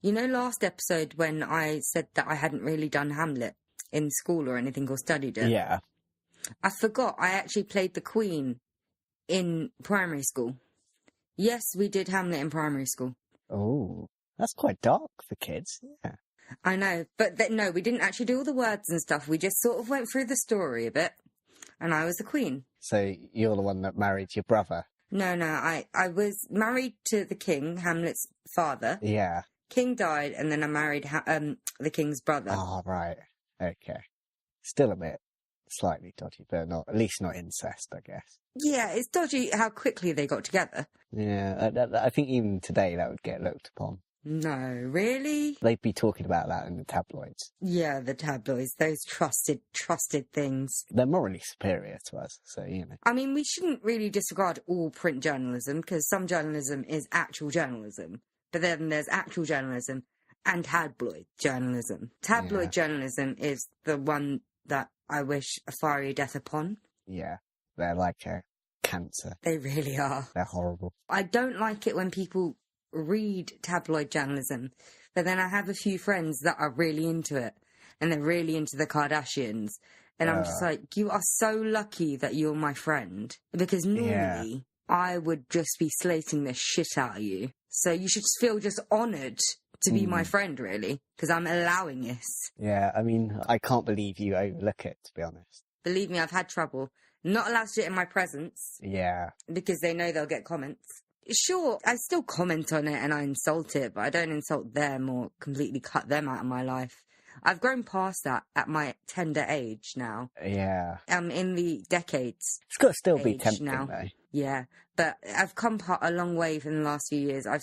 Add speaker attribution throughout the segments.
Speaker 1: You know, last episode when I said that I hadn't really done Hamlet in school or anything or studied it?
Speaker 2: Yeah.
Speaker 1: I forgot I actually played the Queen in primary school. Yes, we did Hamlet in primary school.
Speaker 2: Oh, that's quite dark for kids. Yeah.
Speaker 1: I know, but no, we didn't actually do all the words and stuff. We just sort of went through the story a bit, and I was the Queen.
Speaker 2: So you're the one that married your brother?
Speaker 1: No, I was married to the King, Hamlet's father.
Speaker 2: Yeah.
Speaker 1: King died, and then I married the King's brother.
Speaker 2: Oh, right. Okay. Still a bit slightly dodgy, but not, at least not incest, I guess.
Speaker 1: Yeah, it's dodgy how quickly they got together.
Speaker 2: Yeah, I think even today that would get looked upon.
Speaker 1: No, really?
Speaker 2: They'd be talking about that in the tabloids.
Speaker 1: Yeah, the tabloids, those trusted things.
Speaker 2: They're morally superior to us, so, you know.
Speaker 1: I mean, we shouldn't really disregard all print journalism, because some journalism is actual journalism. But then there's actual journalism and tabloid journalism. Tabloid journalism is the one that I wish a fiery death upon.
Speaker 2: Yeah, they're like a cancer.
Speaker 1: They really are.
Speaker 2: They're horrible.
Speaker 1: I don't like it when people read tabloid journalism, but then I have a few friends that are really into it, and they're really into the Kardashians. And I'm just like, you are so lucky that you're my friend, because normally I would just be slating the shit out of you. So you should feel just honoured to be my friend, really, because I'm allowing this.
Speaker 2: Yeah, I mean, I can't believe you overlook it, to be honest.
Speaker 1: Believe me, I've had trouble. Not allowed to do it in my presence.
Speaker 2: Yeah.
Speaker 1: Because they know they'll get comments. Sure, I still comment on it and I insult it, but I don't insult them or completely cut them out of my life. I've grown past that at my tender age now.
Speaker 2: Yeah.
Speaker 1: In the decades.
Speaker 2: It's got to still be tempting,
Speaker 1: now.
Speaker 2: though.
Speaker 1: Yeah, but I've come a long way in the last few years. I've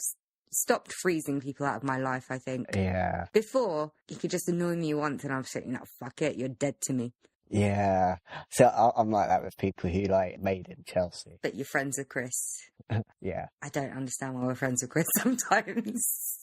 Speaker 1: stopped freezing people out of my life, I think.
Speaker 2: Yeah.
Speaker 1: Before, you could just annoy me once and I was saying, no, fuck it, you're dead to me.
Speaker 2: Yeah. So I'm like that with people who, like, made in Chelsea.
Speaker 1: But you're friends with Chris.
Speaker 2: Yeah.
Speaker 1: I don't understand why we're friends with Chris sometimes.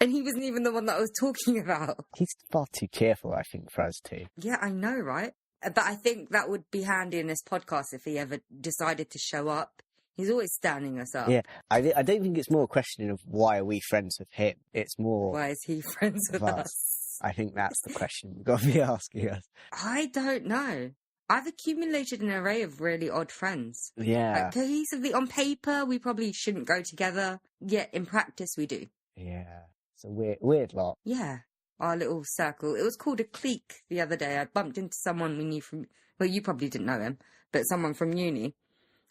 Speaker 1: And he wasn't even the one that I was talking about.
Speaker 2: He's far too cheerful, I think, for us two.
Speaker 1: Yeah, I know, right? But I think that would be handy in this podcast if he ever decided to show up. He's always standing us up.
Speaker 2: Yeah, I don't think it's more a question of why are we friends with him. It's more...
Speaker 1: Why is he friends with us?
Speaker 2: I think that's the question we've got to be asking us.
Speaker 1: I don't know. I've accumulated an array of really odd friends.
Speaker 2: Yeah.
Speaker 1: Like, cohesively, on paper, we probably shouldn't go together. Yet, in practice, we do.
Speaker 2: Yeah. It's a weird lot.
Speaker 1: Yeah. Our little circle. It was called a clique the other day. I bumped into someone we knew from... Well, you probably didn't know him, but someone from uni.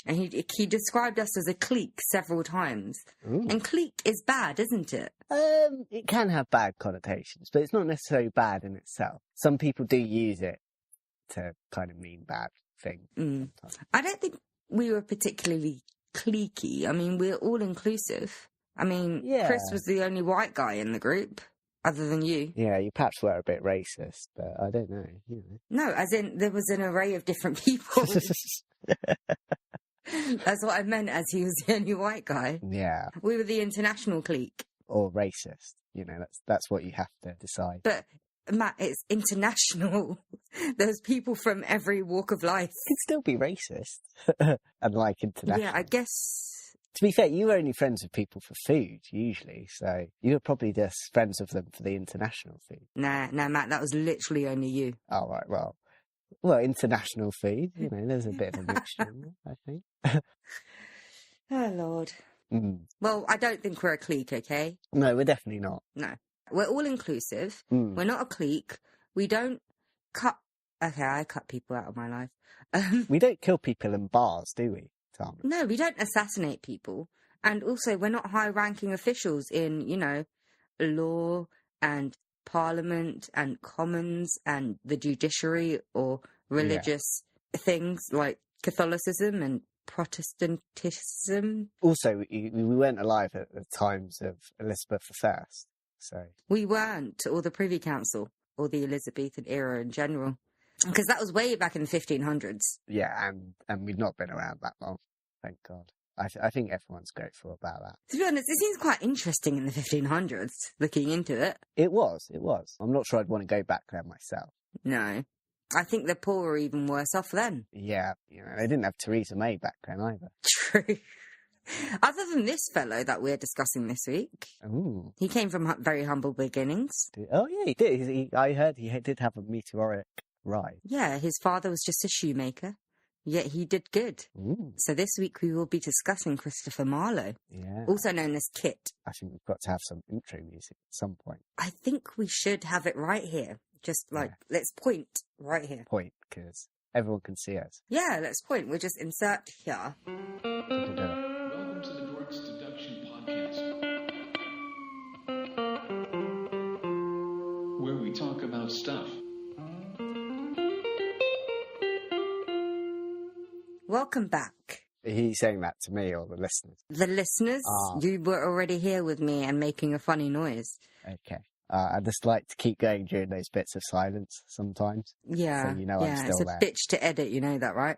Speaker 1: And he described us as a clique several times. Ooh. And clique is bad, isn't it?
Speaker 2: It can have bad connotations, but it's not necessarily bad in itself. Some people do use it to kind of mean bad things.
Speaker 1: Mm. I don't think we were particularly cliquey. I mean, we're all inclusive. I mean, Chris was the only white guy in the group, other than you.
Speaker 2: Yeah, you perhaps were a bit racist, but I don't know. You know.
Speaker 1: No, as in there was an array of different people. That's what I meant, as he was the only white guy.
Speaker 2: Yeah.
Speaker 1: We were the international clique.
Speaker 2: Or racist. You know, that's what you have to decide.
Speaker 1: But, Matt, it's international. There's people from every walk of life.
Speaker 2: You can still be racist. And like international.
Speaker 1: Yeah, I guess...
Speaker 2: To be fair, you were only friends with people for food, usually, so you were probably just friends with them for the international food.
Speaker 1: Nah, Matt, that was literally only you.
Speaker 2: Oh, right, well, international food, you know, there's a bit of a mixture in there, I think.
Speaker 1: Oh, Lord. Mm. Well, I don't think we're a clique, okay?
Speaker 2: No, we're definitely not.
Speaker 1: No. We're all inclusive. Mm. We're not a clique. We don't cut... Okay, I cut people out of my life.
Speaker 2: We don't kill people in bars, do we?
Speaker 1: No, we don't assassinate people. And also, we're not high-ranking officials in, you know, law and parliament and commons and the judiciary or religious things like Catholicism and Protestantism.
Speaker 2: Also, we weren't alive at the times of Elizabeth I, so... We
Speaker 1: weren't, or the Privy Council, or the Elizabethan era in general. Because that was way back in the 1500s.
Speaker 2: Yeah, and we've not been around that long, thank God. I think everyone's grateful about that.
Speaker 1: To be honest, it seems quite interesting in the 1500s, looking into it.
Speaker 2: It was. I'm not sure I'd want to go back there myself.
Speaker 1: No. I think the poor were even worse off then.
Speaker 2: Yeah, you know, they didn't have Theresa May back then either.
Speaker 1: True. Other than this fellow that we're discussing this week,
Speaker 2: Ooh.
Speaker 1: he came from very humble beginnings.
Speaker 2: Oh, yeah, he did. I heard he did have a meteoric rise.
Speaker 1: Yeah, his father was just a shoemaker, yet he did good.
Speaker 2: Ooh.
Speaker 1: So this week we will be discussing Christopher Marlowe, also known as Kit.
Speaker 2: I think we've got to have some intro music at some point.
Speaker 1: I think we should have it right here. Just let's point right here.
Speaker 2: Point, because everyone can see us.
Speaker 1: Yeah, let's point. We'll just insert here.
Speaker 3: Welcome to the Dorks Deduction Podcast, where we talk about stuff.
Speaker 1: Welcome back.
Speaker 2: Are you saying that to me or the listeners?
Speaker 1: The listeners, you were already here with me and making a funny noise.
Speaker 2: Okay. I just like to keep going during those bits of silence sometimes.
Speaker 1: Yeah.
Speaker 2: So you know I'm still there.
Speaker 1: It's a bitch to edit, you know that, right?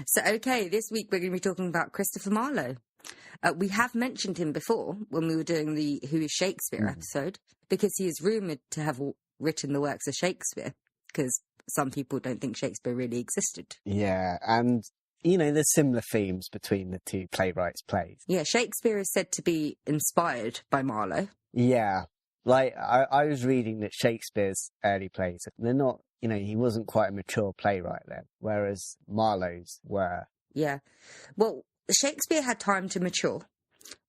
Speaker 1: So, okay, this week we're going to be talking about Christopher Marlowe. We have mentioned him before when we were doing the Who is Shakespeare episode, because he is rumoured to have written the works of Shakespeare, because some people don't think Shakespeare really existed.
Speaker 2: Yeah, and, you know, there's similar themes between the two playwrights' plays.
Speaker 1: Yeah, Shakespeare is said to be inspired by Marlowe.
Speaker 2: Yeah, like, I was reading that Shakespeare's early plays, they're not, you know, he wasn't quite a mature playwright then, whereas Marlowe's were.
Speaker 1: Yeah. Well, Shakespeare had time to mature.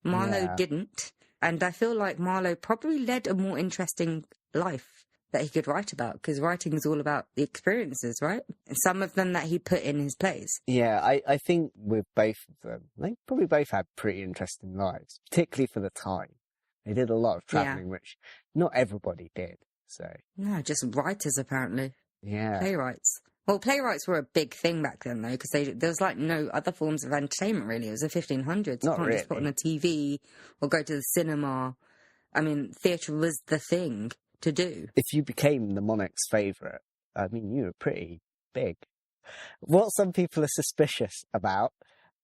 Speaker 1: Marlowe didn't. And I feel like Marlowe probably led a more interesting life that he could write about, because writing is all about the experiences, right? And some of them that he put in his plays.
Speaker 2: Yeah, I think with both of them, they probably both had pretty interesting lives, particularly for the time. They did a lot of travelling, which not everybody did, so...
Speaker 1: No, just writers, apparently.
Speaker 2: Yeah.
Speaker 1: Playwrights. Well, playwrights were a big thing back then, though, because there was, like, no other forms of entertainment, really. It was the 1500s. You can't just put on a TV or go to the cinema. I mean, theatre was the thing to do.
Speaker 2: If you became the monarch's favourite, I mean, you were pretty big. What some people are suspicious about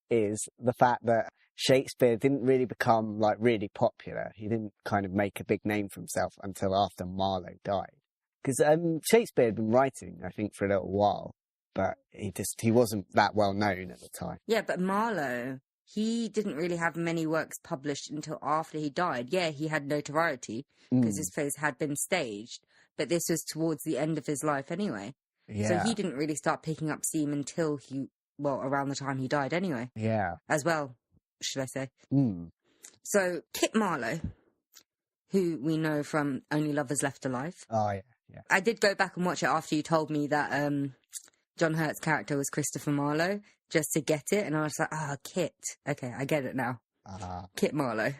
Speaker 2: is the fact that Shakespeare didn't really become, like, really popular. He didn't kind of make a big name for himself until after Marlowe died. Because Shakespeare had been writing, I think, for a little while, but he wasn't that well known at the time.
Speaker 1: Yeah, but Marlowe, he didn't really have many works published until after he died. Yeah, he had notoriety because his plays had been staged, but this was towards the end of his life anyway. Yeah. So he didn't really start picking up steam until around the time he died anyway.
Speaker 2: Yeah.
Speaker 1: As well, should I say. So, Kit Marlowe, who we know from Only Lovers Left Alive.
Speaker 2: Oh, yeah. Yeah.
Speaker 1: I did go back and watch it after you told me that John Hurt's character was Christopher Marlowe, just to get it, and I was like, Kit. Okay, I get it now. Kit Marlowe.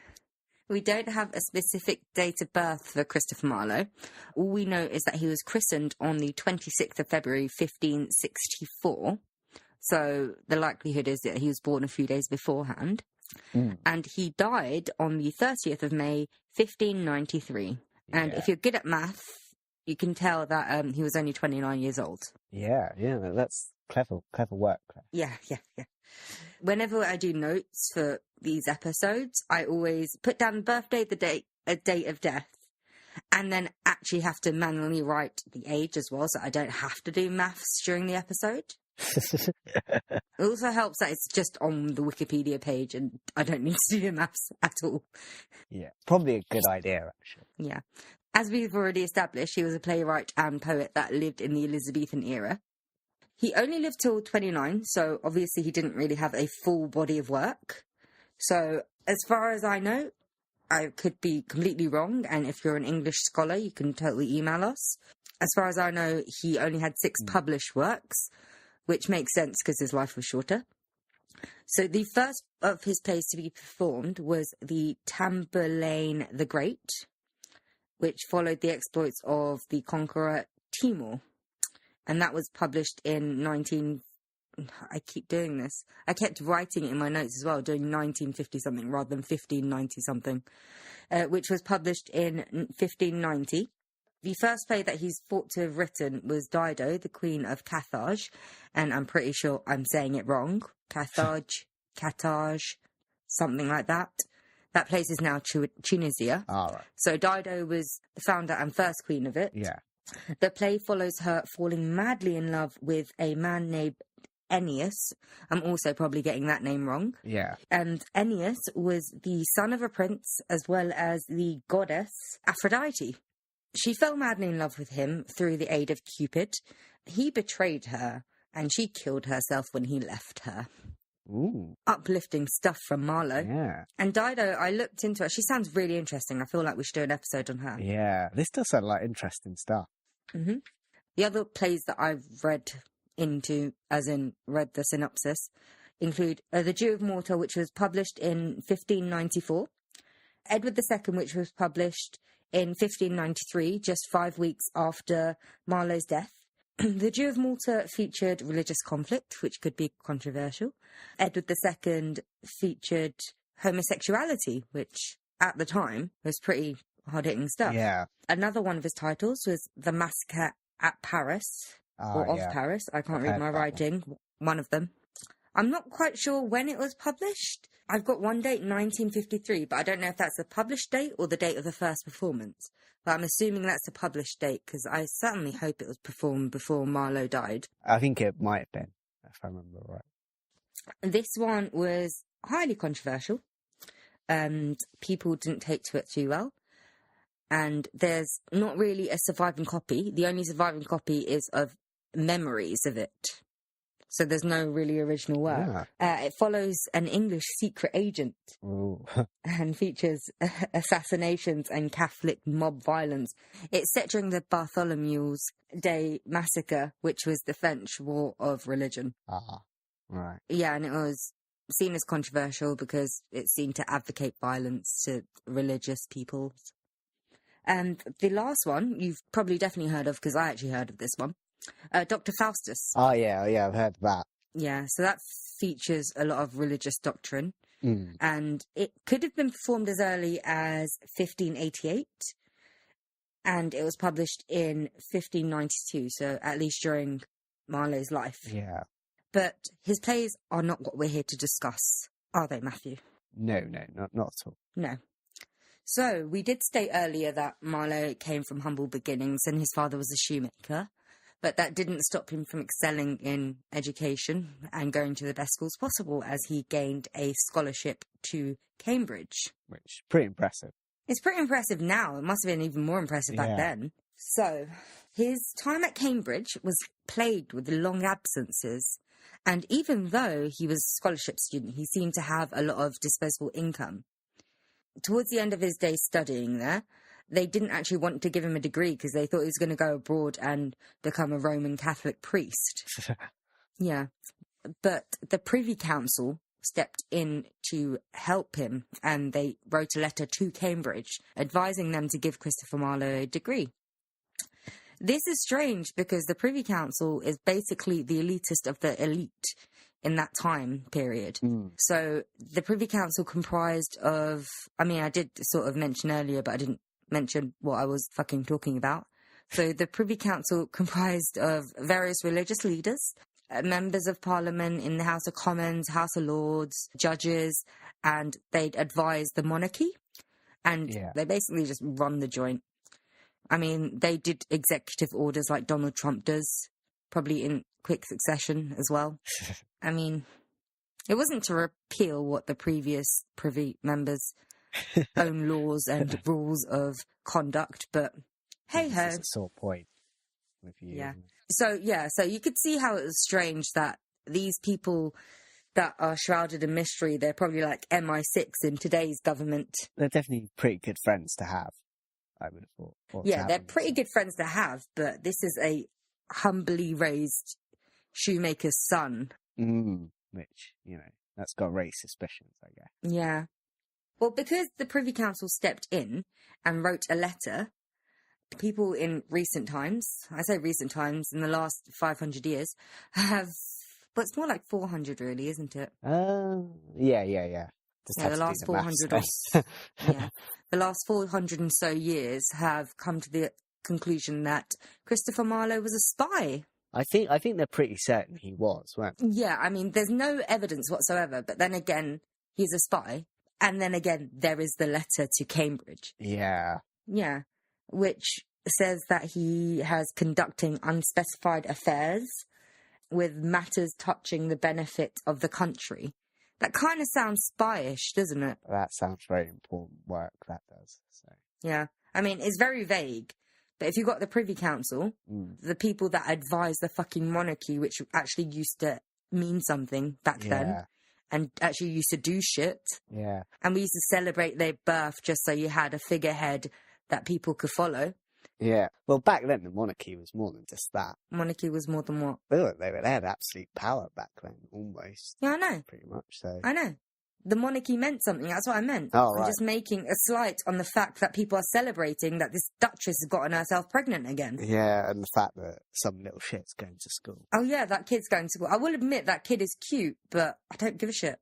Speaker 1: We don't have a specific date of birth for Christopher Marlowe. All we know is that he was christened on the 26th of February, 1564. So the likelihood is that he was born a few days beforehand. And he died on the 30th of May, 1593. And if you're good at math, you can tell that he was only 29 years old. Yeah,
Speaker 2: that's clever work.
Speaker 1: Yeah. Whenever I do notes for these episodes, I always put down the birthday, a date of death, and then actually have to manually write the age as well, so I don't have to do maths during the episode. It also helps that it's just on the Wikipedia page and I don't need to do the maths at all.
Speaker 2: Yeah, probably a good idea, actually.
Speaker 1: Yeah. As we've already established, he was a playwright and poet that lived in the Elizabethan era. He only lived till 29, so obviously he didn't really have a full body of work. So as far as I know, I could be completely wrong, and if you're an English scholar, you can totally email us. As far as I know, he only had 6 published works, which makes sense because his life was shorter. So the first of his plays to be performed was the Tamburlaine the Great, which followed the exploits of the conqueror Timur. And that was published in I keep doing this. I kept writing it in my notes as well, doing 1950-something rather than 1590-something, which was published in 1590. The first play that he's thought to have written was Dido, the Queen of Carthage, and I'm pretty sure I'm saying it wrong. Carthage, something like that. That place is now Tunisia.
Speaker 2: All right.
Speaker 1: So Dido was the founder and first queen of it.
Speaker 2: Yeah.
Speaker 1: The play follows her falling madly in love with a man named Ennius. I'm also probably getting that name wrong.
Speaker 2: Yeah.
Speaker 1: And Ennius was the son of a prince as well as the goddess Aphrodite. She fell madly in love with him through the aid of Cupid. He betrayed her and she killed herself when he left her.
Speaker 2: Ooh.
Speaker 1: Uplifting stuff from Marlowe.
Speaker 2: Yeah.
Speaker 1: And Dido, I looked into her. She sounds really interesting. I feel like we should do an episode on her.
Speaker 2: Yeah. This does sound like interesting stuff.
Speaker 1: Mm-hmm. The other plays that I've read into, as in read the synopsis, include The Jew of Malta, which was published in 1594, Edward II, which was published in 1593, just 5 weeks after Marlowe's death. The Jew of Malta featured religious conflict, which could be controversial. Edward II featured homosexuality, which at the time was pretty hard-hitting stuff.
Speaker 2: Yeah.
Speaker 1: Another one of his titles was The Massacre at Paris, or of Paris. I can't read my writing. One of them. I'm not quite sure when it was published. I've got one date, 1953, but I don't know if that's the published date or the date of the first performance. But I'm assuming that's the published date, because I certainly hope it was performed before Marlowe died.
Speaker 2: I think it might have been, if I remember right.
Speaker 1: This one was highly controversial, and people didn't take to it too well. And there's not really a surviving copy. The only surviving copy is of memories of it. So there's no really original work. Yeah. It follows an English secret agent and features assassinations and Catholic mob violence. It's set during the Bartholomew's Day massacre, which was the French War of Religion.
Speaker 2: Ah, right.
Speaker 1: Yeah, and it was seen as controversial because it seemed to advocate violence to religious peoples. And the last one, you've probably definitely heard of, because I actually heard of this one. Dr. Faustus.
Speaker 2: Oh, yeah, I've heard that.
Speaker 1: Yeah, so that features a lot of religious doctrine. And it could have been performed as early as 1588. And it was published in 1592, so at least during Marlowe's life.
Speaker 2: Yeah.
Speaker 1: But his plays are not what we're here to discuss, are they, Matthew?
Speaker 2: No, not at all.
Speaker 1: No. So, we did state earlier that Marlowe came from humble beginnings and his father was a shoemaker. But that didn't stop him from excelling in education and going to the best schools possible, as he gained a scholarship to Cambridge.
Speaker 2: Which is pretty impressive.
Speaker 1: It's pretty impressive now. It must have been even more impressive back then. So, his time at Cambridge was plagued with long absences. And even though he was a scholarship student, he seemed to have a lot of disposable income. Towards the end of his days studying there, they didn't actually want to give him a degree because they thought he was going to go abroad and become a Roman Catholic priest. Yeah. But the Privy Council stepped in to help him, and they wrote a letter to Cambridge advising them to give Christopher Marlowe a degree. This is strange because the Privy Council is basically the elitist of the elite in that time period. So the Privy Council comprised of, I did sort of mention earlier, but I didn't mention what I was fucking talking about. So the Privy Council comprised of various religious leaders, members of Parliament in the House of Commons, House of Lords, judges, and they'd advise the monarchy. And they basically just run the joint. They did executive orders like Donald Trump does, probably in quick succession as well. It wasn't to repeal what the previous Privy members' own laws and rules of conduct, but hey-ho.
Speaker 2: It's a sore point with you.
Speaker 1: Yeah. So you could see how it was strange that these people that are shrouded in mystery, they're probably like MI6 in today's government.
Speaker 2: They're definitely pretty good friends to have, I would have thought.
Speaker 1: Yeah, they're pretty good friends to have, but this is a humbly raised shoemaker's son.
Speaker 2: Which, that's got raised suspicions, I guess.
Speaker 1: Yeah. Well, because the Privy Council stepped in and wrote a letter, people in recent times, I say recent times, in the last 500 years, have... But it's more like 400, really, isn't it?
Speaker 2: Yeah.
Speaker 1: The last 400 or so, the last 400 and so years have come to the conclusion that Christopher Marlowe was a spy.
Speaker 2: I think they're pretty certain he was, weren't they?
Speaker 1: Yeah, there's no evidence whatsoever, but then again, he's a spy. And then again, there is the letter to Cambridge.
Speaker 2: Yeah.
Speaker 1: Yeah, which says that he has conducting unspecified affairs with matters touching the benefit of the country. That kind of sounds spyish, doesn't it?
Speaker 2: That sounds very important work, that does. So.
Speaker 1: Yeah. I mean, it's very vague. But if you've got the Privy Council, the people that advise the fucking monarchy, which actually used to mean something back then, and actually used to do shit.
Speaker 2: Yeah.
Speaker 1: And we used to celebrate their birth just so you had a figurehead that people could follow.
Speaker 2: Yeah. Well, back then, the monarchy was more than just that.
Speaker 1: Monarchy was more than what?
Speaker 2: They had absolute power back then, almost.
Speaker 1: Yeah, I know.
Speaker 2: Pretty much, so.
Speaker 1: I know. The monarchy meant something. That's what I meant.
Speaker 2: Oh,
Speaker 1: I'm
Speaker 2: right.
Speaker 1: just making a slight on the fact that people are celebrating that this duchess has gotten herself pregnant again.
Speaker 2: Yeah, and the fact that some little shit's going to school.
Speaker 1: Oh, yeah, that kid's going to school. I will admit that kid is cute, but I don't give a shit.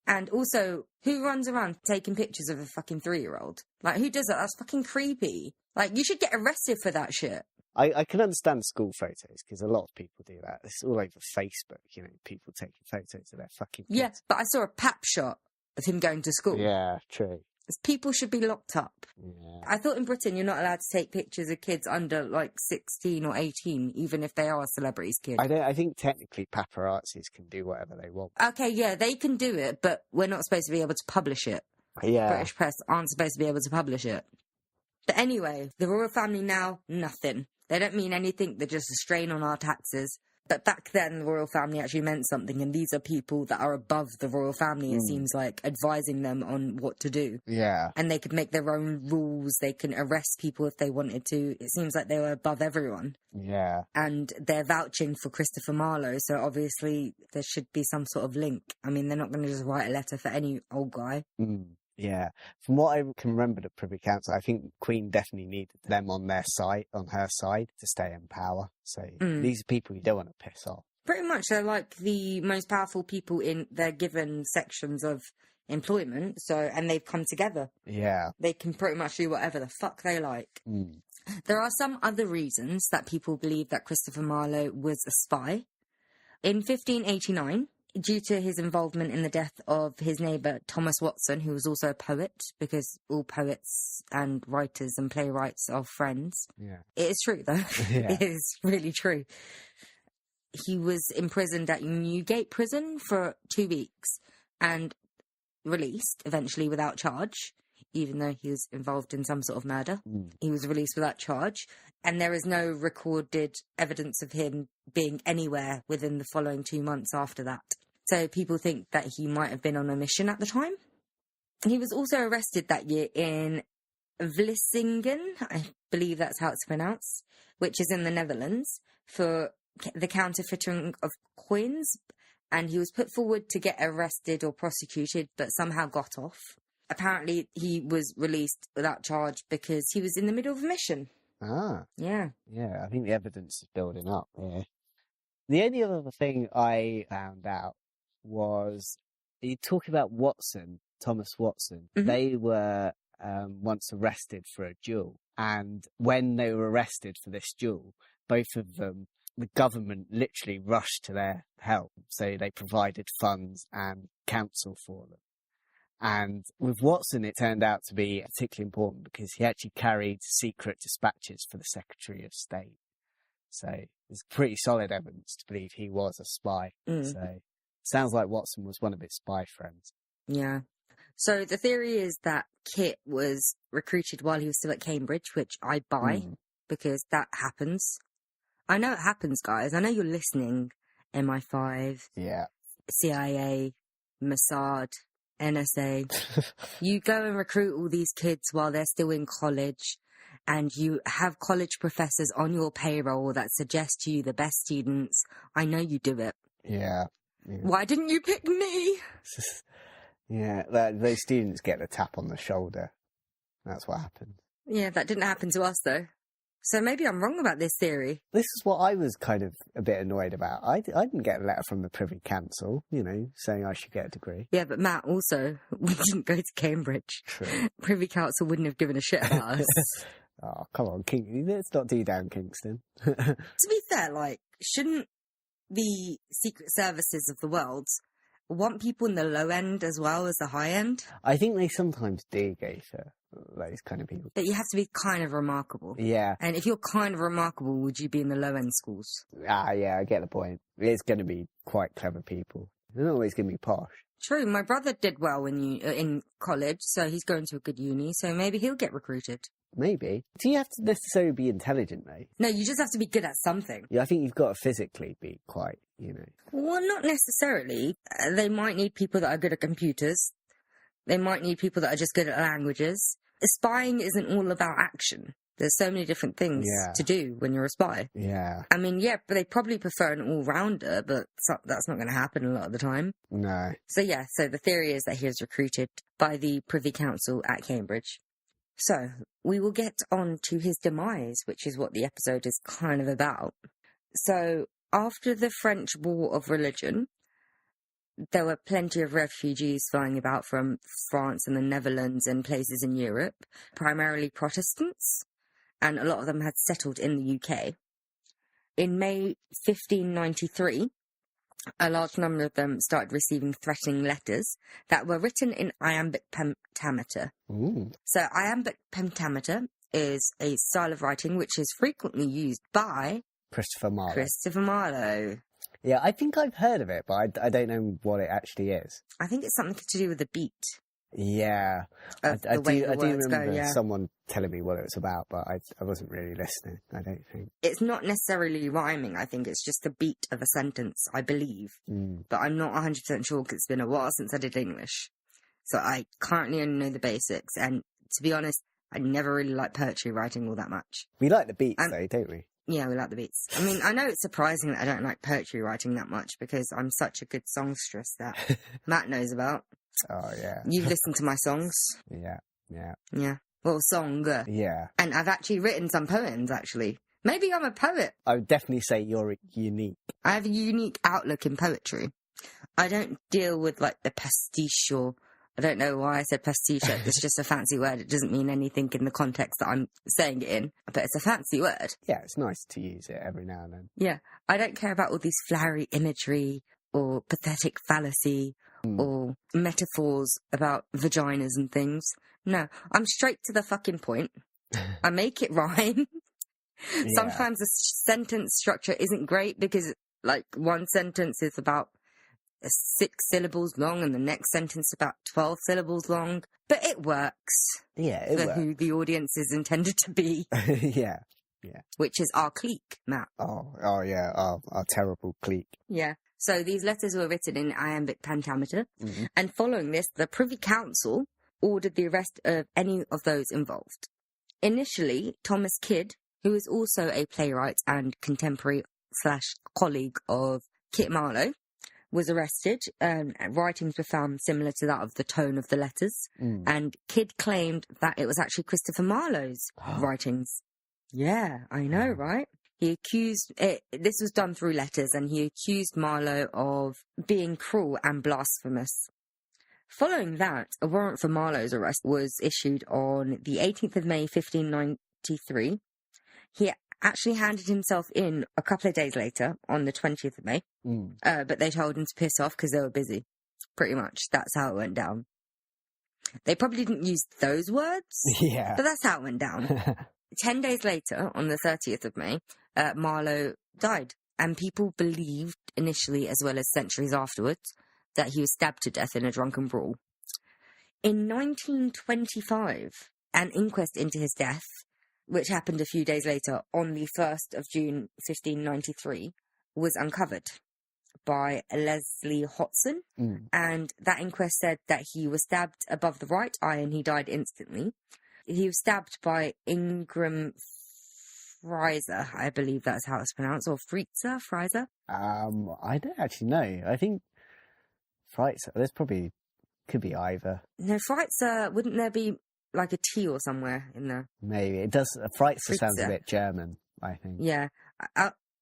Speaker 1: And also, who runs around taking pictures of a fucking 3-year-old? Like, who does that? That's fucking creepy. Like, you should get arrested for that shit.
Speaker 2: I can understand school photos, because a lot of people do that. It's all over Facebook, you know, people taking photos of their fucking kids.
Speaker 1: Yeah, but I saw a pap shot of him going to school.
Speaker 2: Yeah, true.
Speaker 1: People should be locked up.
Speaker 2: Yeah.
Speaker 1: I thought in Britain you're not allowed to take pictures of kids under like 16 or 18, even if they are a celebrity's kid.
Speaker 2: I think technically paparazzis can do whatever they want.
Speaker 1: Okay, yeah, they can do it, but we're not supposed to be able to publish it.
Speaker 2: Yeah.
Speaker 1: British press aren't supposed to be able to publish it. But anyway, the royal family now, nothing. They don't mean anything, they're just a strain on our taxes. But back then, the royal family actually meant something, and these are people that are above the royal family, it seems like, advising them on what to do.
Speaker 2: Yeah.
Speaker 1: And they could make their own rules, they can arrest people if they wanted to. It seems like they were above everyone.
Speaker 2: Yeah.
Speaker 1: And they're vouching for Christopher Marlowe, so obviously there should be some sort of link. I mean, they're not going to just write a letter for any old guy.
Speaker 2: Yeah. From what I can remember, the Privy Council, I think the Queen definitely needed them on their side, on her side, to stay in power. So these are people you don't want to piss off.
Speaker 1: Pretty much, they're like the most powerful people in their given sections of employment. So, and they've come together.
Speaker 2: Yeah.
Speaker 1: They can pretty much do whatever the fuck they like. There are some other reasons that people believe that Christopher Marlowe was a spy. In 1589, due to his involvement in the death of his neighbour Thomas Watson, who was also a poet, because all poets and writers and playwrights are friends.
Speaker 2: Yeah.
Speaker 1: It is true, though.
Speaker 2: Yeah.
Speaker 1: It is really true. He was imprisoned at Newgate Prison for 2 weeks and released eventually without charge, even though he was involved in some sort of murder. He was released without charge, and there is no recorded evidence of him being anywhere within the following 2 months after that. So people think that he might have been on a mission at the time. He was also arrested that year in Vlissingen, I believe that's how it's pronounced, which is in the Netherlands, for the counterfeiting of coins, and he was put forward to get arrested or prosecuted, but somehow got off. Apparently, he was released without charge because he was in the middle of a mission.
Speaker 2: Ah.
Speaker 1: Yeah.
Speaker 2: Yeah, I think the evidence is building up. Yeah. The only other thing I found out was, you talk about Watson, Thomas Watson. They were once arrested for a duel. And when they were arrested for this duel, both of them, the government literally rushed to their help. So they provided funds and counsel for them. And with Watson, it turned out to be particularly important because he actually carried secret dispatches for the Secretary of State. So there's pretty solid evidence to believe he was a spy. So it sounds like Watson was one of his spy friends.
Speaker 1: Yeah. So the theory is that Kit was recruited while he was still at Cambridge, which I buy because that happens. I know it happens, guys. I know you're listening, MI5, CIA, Mossad, NSA. You go and recruit all these kids while they're still in college, and you have college professors on your payroll that suggest to you the best students. I know you do it.
Speaker 2: Yeah.
Speaker 1: Why didn't you pick me?
Speaker 2: Yeah, those students get the tap on the shoulder. That's what happened.
Speaker 1: Yeah, that didn't happen to us, though. So maybe I'm wrong about this theory.
Speaker 2: This is what I was kind of a bit annoyed about. I didn't get a letter from the Privy Council, you know, saying I should get a degree.
Speaker 1: Yeah, but Matt, also, we didn't go to Cambridge.
Speaker 2: True.
Speaker 1: Privy Council wouldn't have given a shit about us.
Speaker 2: Oh, come on, let's not do down Kingston.
Speaker 1: To be fair, like, shouldn't the secret services of the world want people in the low end as well as the high end?
Speaker 2: I think they sometimes do, Gaither. those kind of people.
Speaker 1: But you have to be kind of remarkable.
Speaker 2: Yeah.
Speaker 1: And if you're kind of remarkable, would you be in the low-end schools?
Speaker 2: Yeah, I get the point. It's going to be quite clever people. They're not always going to be posh.
Speaker 1: True. My brother did well in college, so he's going to a good uni, so maybe he'll get recruited.
Speaker 2: Maybe. Do you have to necessarily be intelligent, though?
Speaker 1: No, you just have to be good at something.
Speaker 2: Yeah, I think you've got to physically be quite,
Speaker 1: Well, not necessarily. They might need people that are good at computers. They might need people that are just good at languages. Spying isn't all about action. There's so many different things to do when you're a spy.
Speaker 2: Yeah.
Speaker 1: I mean, yeah, but they probably prefer an all-rounder, but that's not going to happen a lot of the time.
Speaker 2: No.
Speaker 1: So the theory is that he was recruited by the Privy Council at Cambridge. So, we will get on to his demise, which is what the episode is kind of about. So, after the French War of Religion, there were plenty of refugees flying about from France and the Netherlands and places in Europe, primarily Protestants, and a lot of them had settled in the UK. In May 1593, a large number of them started receiving threatening letters that were written in iambic pentameter.
Speaker 2: Ooh.
Speaker 1: So iambic pentameter is a style of writing which is frequently used by
Speaker 2: Christopher
Speaker 1: Marlowe.
Speaker 2: Yeah, I think I've heard of it, but I don't know what it actually is.
Speaker 1: I think it's something to do with the beat.
Speaker 2: Yeah.
Speaker 1: I do
Speaker 2: remember someone telling me what it was about, but I wasn't really listening, I don't think.
Speaker 1: It's not necessarily rhyming, I think it's just the beat of a sentence, I believe. But I'm not 100% sure because it's been a while since I did English. So I currently only know the basics, and to be honest, I never really liked poetry writing all that much.
Speaker 2: We like the beats though, don't we?
Speaker 1: Yeah, we like the beats. I mean, I know it's surprising that I don't like poetry writing that much because I'm such a good songstress that Matt knows about.
Speaker 2: Oh, yeah.
Speaker 1: You've listened to my songs.
Speaker 2: Yeah.
Speaker 1: Yeah. Well, song.
Speaker 2: Yeah.
Speaker 1: And I've actually written some poems, actually. Maybe I'm a poet.
Speaker 2: I would definitely say you're unique.
Speaker 1: I have a unique outlook in poetry. I don't deal with, like, the pastiche or... I don't know why I said pastiche. It's just a fancy word. It doesn't mean anything in the context that I'm saying it in. But it's a fancy word.
Speaker 2: Yeah, it's nice to use it every now and then.
Speaker 1: Yeah. I don't care about all these flowery imagery or pathetic fallacy or metaphors about vaginas and things. No, I'm straight to the fucking point. I make it rhyme. Sometimes the sentence structure isn't great because, like, one sentence is about 6 syllables long and the next sentence about 12 syllables long. But it works.
Speaker 2: Yeah, it works.
Speaker 1: For who the audience is intended to be.
Speaker 2: Yeah.
Speaker 1: Which is our clique, Matt.
Speaker 2: Oh yeah, our terrible clique.
Speaker 1: Yeah. So these letters were written in iambic pentameter, and following this, the Privy Council ordered the arrest of any of those involved. Initially, Thomas Kidd, who is also a playwright and contemporary/colleague of Kit Marlowe, was arrested, and writings were found similar to that of the tone of the letters, and Kidd claimed that it was actually Christopher Marlowe's writings. Yeah, I know, right? He accused, this was done through letters, and he accused Marlowe of being cruel and blasphemous. Following that, a warrant for Marlowe's arrest was issued on the 18th of May, 1593. He actually handed himself in a couple of days later, on the 20th of May, but they told him to piss off because they were busy. Pretty much, that's how it went down. They probably didn't use those words, but that's how it went down. 10 days later, on the 30th of May, Marlowe died, and people believed initially, as well as centuries afterwards, that he was stabbed to death in a drunken brawl. In 1925, an inquest into his death, which happened a few days later on the 1st of June 1593, was uncovered by Leslie Hodson, and that inquest said that he was stabbed above the right eye and he died instantly. He was stabbed by Ingram Fraser, I believe that's how it's pronounced, or Fraser?
Speaker 2: I don't actually know. I think Fraser, there's probably, could be either.
Speaker 1: No, Fraser, wouldn't there be like a T or somewhere in there?
Speaker 2: Maybe. It does, Fraser sounds a bit German, I think.
Speaker 1: Yeah.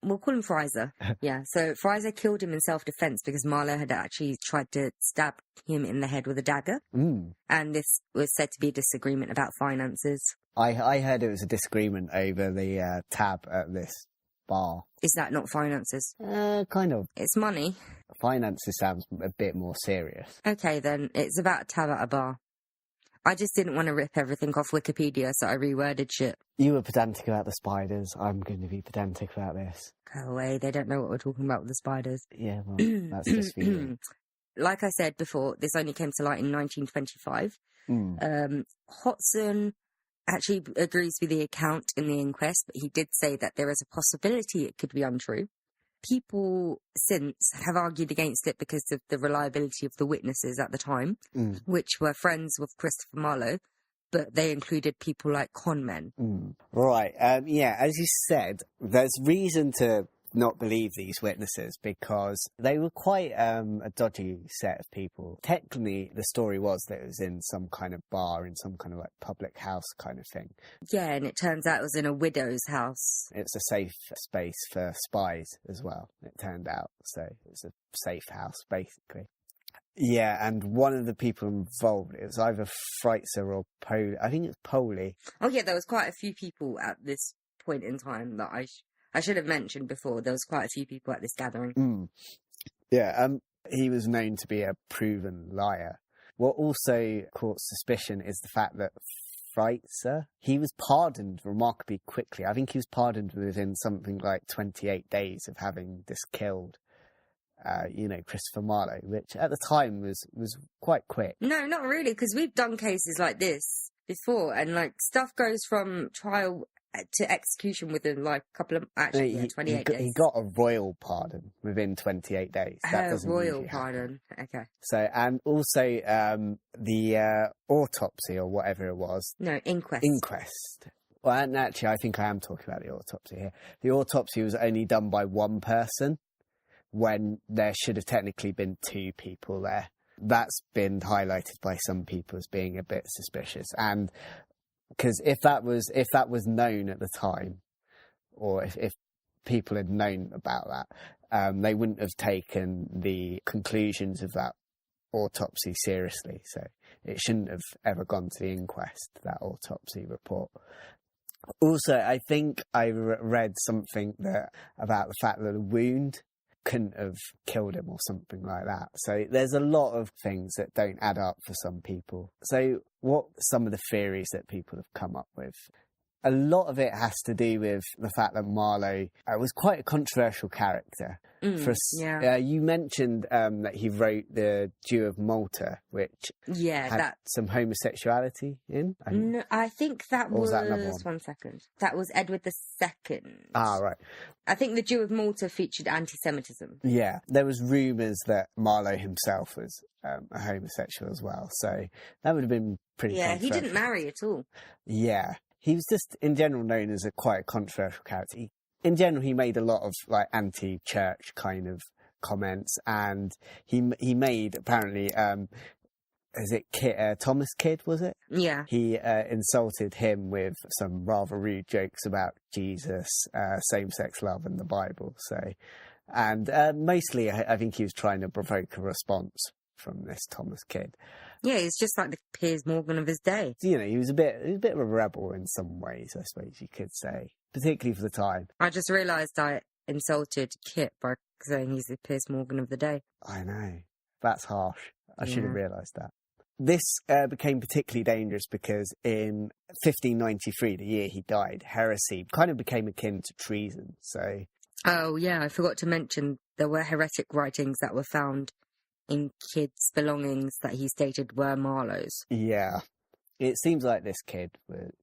Speaker 1: We'll call him Fraser. Yeah, so Fraser killed him in self-defense because Marlowe had actually tried to stab him in the head with a dagger. And this was said to be a disagreement about finances.
Speaker 2: I heard it was a disagreement over the tab at this bar.
Speaker 1: Is that not finances?
Speaker 2: Kind of.
Speaker 1: It's money.
Speaker 2: Finances sounds a bit more serious.
Speaker 1: Okay, then. It's about a tab at a bar. I just didn't want to rip everything off Wikipedia, so I reworded shit.
Speaker 2: You were pedantic about the spiders. I'm going to be pedantic about this.
Speaker 1: Go away. They don't know what we're talking about with the spiders.
Speaker 2: Yeah, well, that's just for you.
Speaker 1: Like I said before, this only came to light in 1925. Hodgson actually agrees with the account in the inquest, but he did say that there is a possibility it could be untrue. People since have argued against it because of the reliability of the witnesses at the time, which were friends with Christopher Marlowe, but they included people like con men.
Speaker 2: Right. Yeah, as you said, there's reason to not believe these witnesses because they were quite a dodgy set of people. Technically, the story was that it was in some kind of bar, in some kind of like public house kind of thing.
Speaker 1: Yeah, and it turns out it was in a widow's house.
Speaker 2: It's a safe space for spies as well, it turned out. So it's a safe house, basically. Yeah, and one of the people involved, it was either Freitzer or Poli. I think it's Poli.
Speaker 1: Oh yeah, there was quite a few people at this point in time that I should have mentioned before. There was quite a few people at this gathering.
Speaker 2: Yeah, he was known to be a proven liar. What also caught suspicion is the fact that Freitzer, he was pardoned remarkably quickly. I think he was pardoned within something like 28 days of having just killed, Christopher Marlowe, which at the time was quite quick.
Speaker 1: No, not really, because we've done cases like this before, and like stuff goes from trial to execution within like a couple of 28 days.
Speaker 2: He got a royal pardon within 28 days. That doesn't
Speaker 1: royal pardon. Okay.
Speaker 2: So, and also the autopsy or whatever it was.
Speaker 1: No, inquest.
Speaker 2: Inquest. Well, and actually, I think I am talking about the autopsy here. The autopsy was only done by one person when there should have technically been two people there. That's been highlighted by some people as being a bit suspicious, and because if that was known at the time, or if people had known about that, they wouldn't have taken the conclusions of that autopsy seriously. So it shouldn't have ever gone to the inquest, that autopsy report. Also, I think I read something about the fact that the wound couldn't have killed him or something like that. So there's a lot of things that don't add up for some people. So what are some of the theories that people have come up with? A lot of it has to do with the fact that Marlowe was quite a controversial character. You mentioned that he wrote The Jew of Malta, which had some homosexuality in.
Speaker 1: No, I think that was
Speaker 2: that another one?
Speaker 1: 1 second. That was Edward II.
Speaker 2: Ah, right.
Speaker 1: I think The Jew of Malta featured anti-Semitism.
Speaker 2: Yeah, there was rumours that Marlowe himself was a homosexual as well, so that would have been pretty controversial.
Speaker 1: He didn't marry at all.
Speaker 2: Yeah. He was just, in general, known as a quite controversial character. In general, he made a lot of, like, anti-church kind of comments, and he made, apparently, is it Thomas Kidd, was it?
Speaker 1: Yeah.
Speaker 2: He insulted him with some rather rude jokes about Jesus, same-sex love and the Bible, so... And mostly, I think he was trying to provoke a response from this Thomas Kidd.
Speaker 1: Yeah, he's just like the Piers Morgan of his day.
Speaker 2: He was a bit of a rebel in some ways, I suppose you could say, particularly for the time.
Speaker 1: I just realised I insulted Kit by saying he's the Piers Morgan of the day.
Speaker 2: I know. That's harsh. I should have realised that. This became particularly dangerous because in 1593, the year he died, heresy kind of became akin to treason, so...
Speaker 1: Oh, yeah, I forgot to mention there were heretic writings that were found in Kidd's belongings that he stated were Marlowe's.
Speaker 2: Yeah. It seems like this kid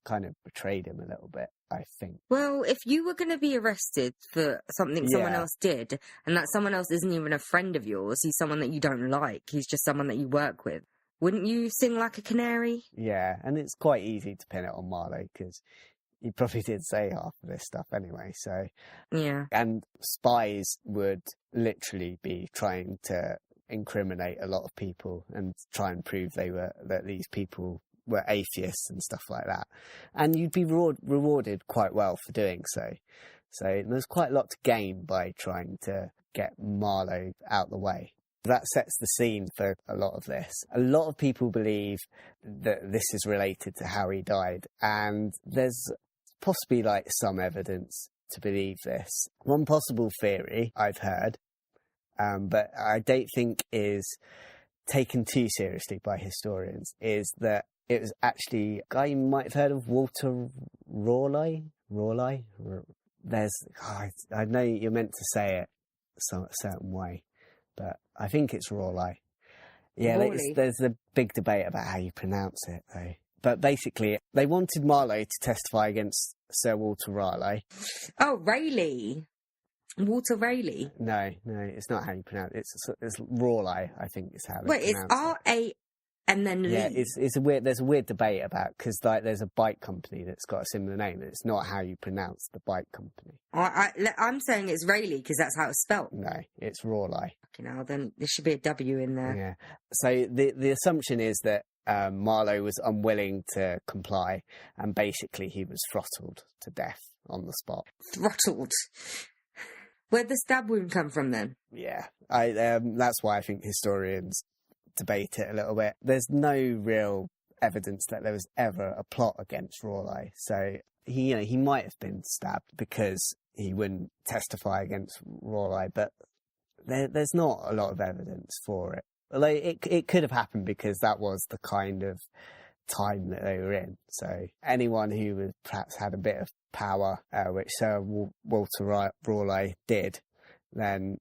Speaker 2: kind of betrayed him a little bit, I think.
Speaker 1: Well, if you were going to be arrested for something someone else did, and that someone else isn't even a friend of yours, he's someone that you don't like, he's just someone that you work with, wouldn't you sing like a canary?
Speaker 2: Yeah, and it's quite easy to pin it on Marlowe, because he probably did say half of this stuff anyway, so...
Speaker 1: Yeah.
Speaker 2: And spies would literally be trying to incriminate a lot of people and try and prove that these people were atheists and stuff like that, and you'd be rewarded quite well for doing so. So there's quite a lot to gain by trying to get Marlowe out the way. That sets the scene for a lot of this. A lot of people believe that this is related to how he died, and there's possibly like some evidence to believe this. One possible theory I've heard, but I don't think is taken too seriously by historians, is that it was actually a guy you might have heard of, Walter Raleigh. I know you're meant to say it a certain way, but I think it's Raleigh. Yeah, there's a big debate about how you pronounce it, though. But basically, they wanted Marlowe to testify against Sir Walter Raleigh.
Speaker 1: Oh, Raleigh. Walter Raleigh.
Speaker 2: No, it's not how you pronounce it. It's Raleigh, I think is how they pronounce it.
Speaker 1: Wait, it's R-A and then
Speaker 2: yeah,
Speaker 1: Lee.
Speaker 2: there's a weird debate about, because like there's a bike company that's got a similar name, and it's not how you pronounce the bike company.
Speaker 1: I'm saying it's Raleigh because that's how it's spelt.
Speaker 2: No, it's Raleigh.
Speaker 1: Okay, now then there should be a W in there.
Speaker 2: Yeah. So the assumption is that Marlowe was unwilling to comply, and basically he was throttled to death on the spot.
Speaker 1: Throttled. Where'd the stab wound come from then?
Speaker 2: Yeah, that's why I think historians debate it a little bit. There's no real evidence that there was ever a plot against Raleigh, so he might have been stabbed because he wouldn't testify against Raleigh, but there's not a lot of evidence for it. Although it could have happened because that was the kind of time that they were in. So anyone who was perhaps had a bit of power, which Sir Walter Raleigh did, then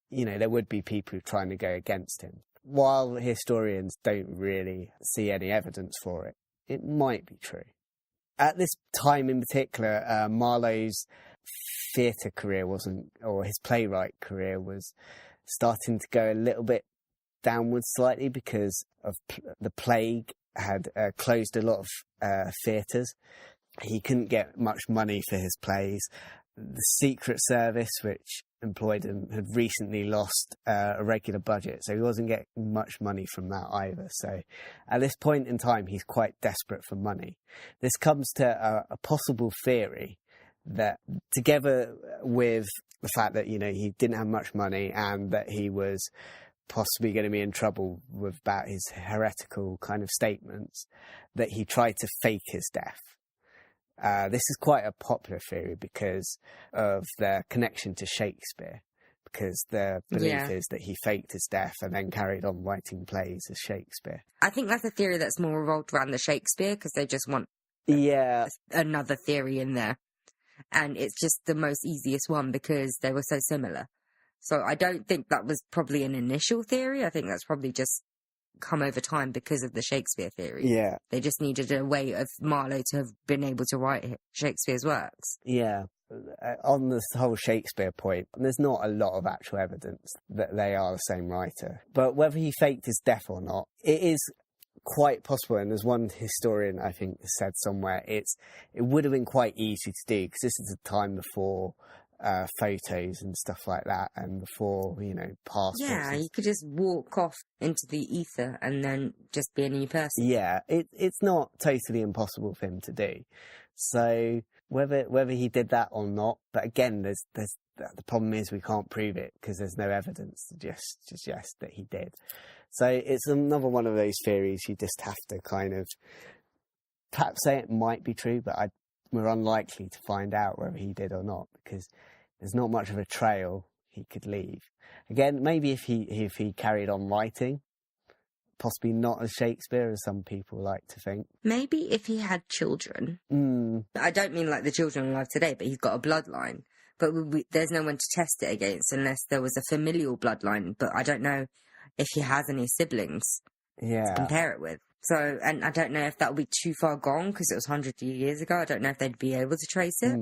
Speaker 2: there would be people trying to go against him. While historians don't really see any evidence for it, it might be true. At this time in particular, Marlowe's theatre career or his playwright career was starting to go a little bit downwards slightly because of the plague had closed a lot of theatres. He couldn't get much money for his plays. The Secret Service, which employed him, had recently lost a regular budget, so he wasn't getting much money from that either. So at this point in time, he's quite desperate for money. This comes to a possible theory that, together with the fact that, he didn't have much money and that he was possibly going to be in trouble about his heretical kind of statements, that he tried to fake his death. This is quite a popular theory because of their connection to Shakespeare, because their belief is that he faked his death and then carried on writing plays as Shakespeare.
Speaker 1: I think that's a theory that's more revolved around the Shakespeare, because they just want another theory in there. And it's just the most easiest one because they were so similar. So I don't think that was probably an initial theory. I think that's probably just come over time because of the Shakespeare theory.
Speaker 2: Yeah.
Speaker 1: They just needed a way of Marlowe to have been able to write Shakespeare's works.
Speaker 2: Yeah. On this whole Shakespeare point, there's not a lot of actual evidence that they are the same writer. But whether he faked his death or not, it is quite possible, and there's one historian I think said somewhere it would have been quite easy to do, because this is a time before photos and stuff like that, and before passports.
Speaker 1: Yeah, you could just walk off into the ether and then just be a new person.
Speaker 2: Yeah, it's not totally impossible for him to do. So whether he did that or not, but again, there's the problem is we can't prove it because there's no evidence to just suggest that he did. So it's another one of those theories you just have to kind of perhaps say it might be true, but we're unlikely to find out whether he did or not, because there's not much of a trail he could leave. Again, maybe if he carried on writing, possibly not as Shakespeare as some people like to think.
Speaker 1: Maybe if he had children. I don't mean like the children alive today, but he's got a bloodline. But there's no one to test it against unless there was a familial bloodline. But I don't know if he has any siblings to compare it with. So, and I don't know if that would be too far gone because it was hundreds of years ago. I don't know if they'd be able to trace it.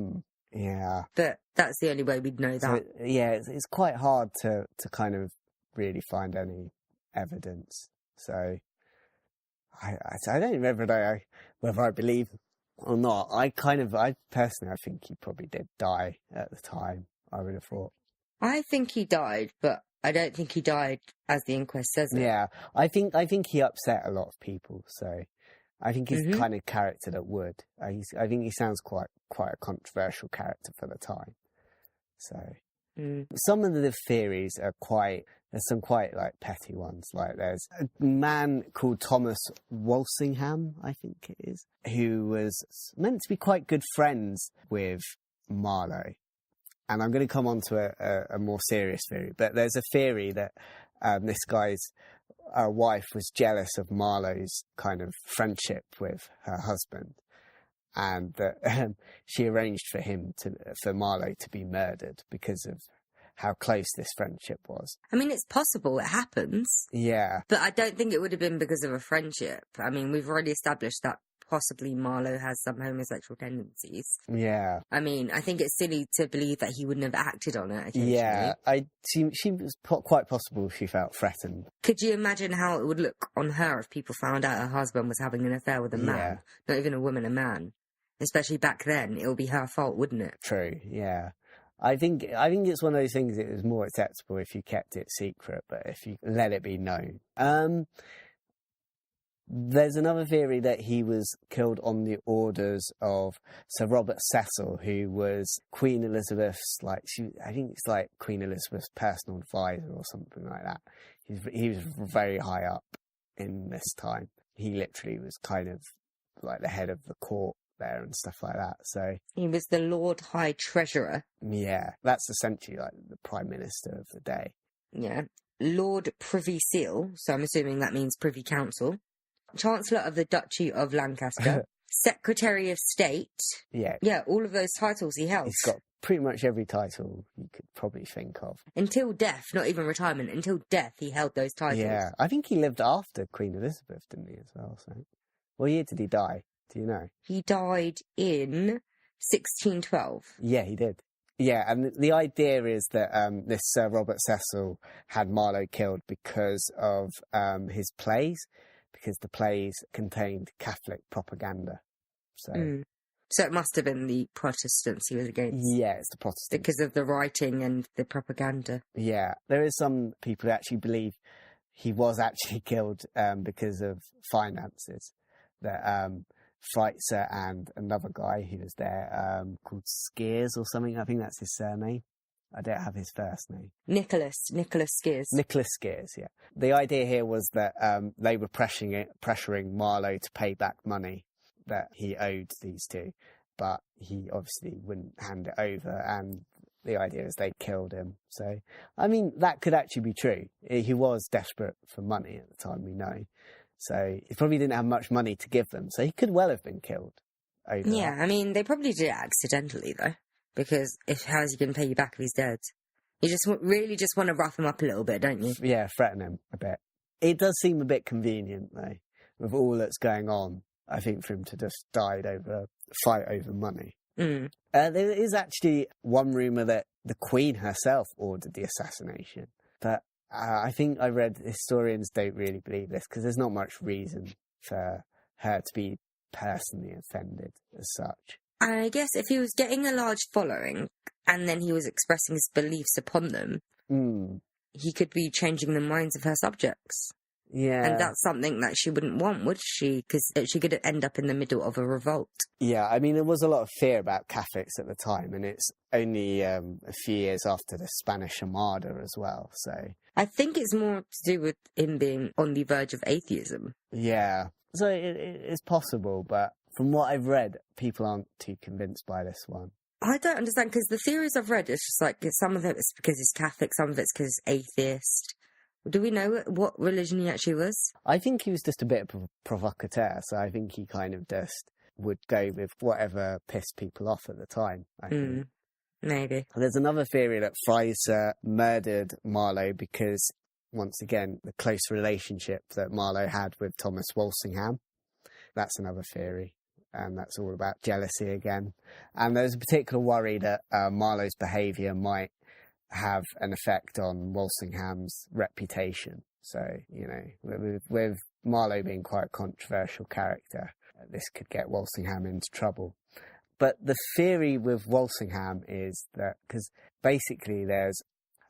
Speaker 2: Yeah.
Speaker 1: But that's the only way we'd know that.
Speaker 2: So, it's quite hard to kind of really find any evidence. So I don't even know whether I believe or not. I personally, I think he probably did die at the time, I would have thought.
Speaker 1: I think he died, but I don't think he died as the inquest says it.
Speaker 2: Yeah, I think he upset a lot of people, so I think he's the kind of character that would. I think he sounds quite a controversial character for the time. So some of the theories are there's some quite like petty ones. Like there's a man called Thomas Walsingham, I think it is, who was meant to be quite good friends with Marlowe. And I'm going to come on to a more serious theory, but there's a theory that this guy's her wife was jealous of Marlowe's kind of friendship with her husband, and that she arranged for Marlowe to be murdered because of how close this friendship was.
Speaker 1: I mean, it's possible, it happens.
Speaker 2: Yeah.
Speaker 1: But I don't think it would have been because of a friendship. I mean, we've already established that possibly Marlowe has some homosexual tendencies.
Speaker 2: Yeah.
Speaker 1: I mean, I think it's silly to believe that he wouldn't have acted on it occasionally.
Speaker 2: Yeah, she was quite possible she felt threatened.
Speaker 1: Could you imagine how it would look on her if people found out her husband was having an affair with a man?
Speaker 2: Yeah.
Speaker 1: Not even a woman, a man. Especially back then, it would be her fault, wouldn't it?
Speaker 2: True, yeah. I think it's one of those things. It was more acceptable if you kept it secret, but if you let it be known. There's another theory that he was killed on the orders of Sir Robert Cecil, who was Queen Elizabeth's, I think it's like Queen Elizabeth's personal advisor or something like that. He was very high up in this time. He literally was kind of like the head of the court there and stuff like that. So
Speaker 1: he was the Lord High Treasurer.
Speaker 2: Yeah, that's essentially like the Prime Minister of the day.
Speaker 1: Yeah. Lord Privy Seal, so I'm assuming that means Privy Council. Chancellor of the Duchy of Lancaster. Secretary of State.
Speaker 2: Yeah.
Speaker 1: Yeah, all of those titles he held.
Speaker 2: He's got pretty much every title you could probably think of.
Speaker 1: Until death, not even retirement, until death he held those titles.
Speaker 2: Yeah, I think he lived after Queen Elizabeth, didn't he, as well? So, what year did he die? Do you know?
Speaker 1: He died in 1612.
Speaker 2: Yeah, he did. Yeah, and the idea is that this Sir Robert Cecil had Marlowe killed because of his plays, because the plays contained Catholic propaganda. So
Speaker 1: it must have been the Protestants he was against.
Speaker 2: Yeah, it's the Protestants.
Speaker 1: Because of the writing and the propaganda.
Speaker 2: Yeah, there is some people who actually believe he was actually killed because of finances. That Freitzer and another guy who was there called Skeers or something. I think that's his surname. I don't have his first name.
Speaker 1: Nicholas Skeers.
Speaker 2: Nicholas Skeers, yeah. The idea here was that they were pressuring Marlowe to pay back money that he owed these two, but he obviously wouldn't hand it over, and the idea is they killed him. So, I mean, that could actually be true. He was desperate for money at the time, we know. So he probably didn't have much money to give them, so he could well have been killed over
Speaker 1: Yeah,
Speaker 2: that.
Speaker 1: I mean, they probably did it accidentally, though, because how's he going to pay you back if he's dead? You just really just want to rough him up a little bit, don't you?
Speaker 2: Yeah, threaten him a bit. It does seem a bit convenient, though, with all that's going on, I think, for him to just die over a fight over money.
Speaker 1: Mm.
Speaker 2: There is actually one rumour that the Queen herself ordered the assassination, but I think I read historians don't really believe this because there's not much reason for her to be personally offended as such.
Speaker 1: I guess if he was getting a large following and then he was expressing his beliefs upon them, he could be changing the minds of her subjects.
Speaker 2: Yeah.
Speaker 1: And that's something that she wouldn't want, would she? Because she could end up in the middle of a revolt.
Speaker 2: Yeah, I mean, there was a lot of fear about Catholics at the time, and it's only a few years after the Spanish Armada as well, so...
Speaker 1: I think it's more to do with him being on the verge of atheism.
Speaker 2: Yeah. So it's possible, but from what I've read, people aren't too convinced by this one.
Speaker 1: I don't understand, because the theories I've read, it's just like, some of it is because he's Catholic, some of it's because he's atheist. Do we know what religion he actually was?
Speaker 2: I think he was just a bit of a provocateur, so I think he kind of just would go with whatever pissed people off at the time, I think.
Speaker 1: Maybe.
Speaker 2: There's another theory that Freitzer murdered Marlowe because, once again, the close relationship that Marlowe had with Thomas Walsingham. That's another theory, and that's all about jealousy again. And there's a particular worry that Marlowe's behaviour might have an effect on Walsingham's reputation. So, you know, with Marlowe being quite a controversial character, this could get Walsingham into trouble. But the theory with Walsingham is that, because basically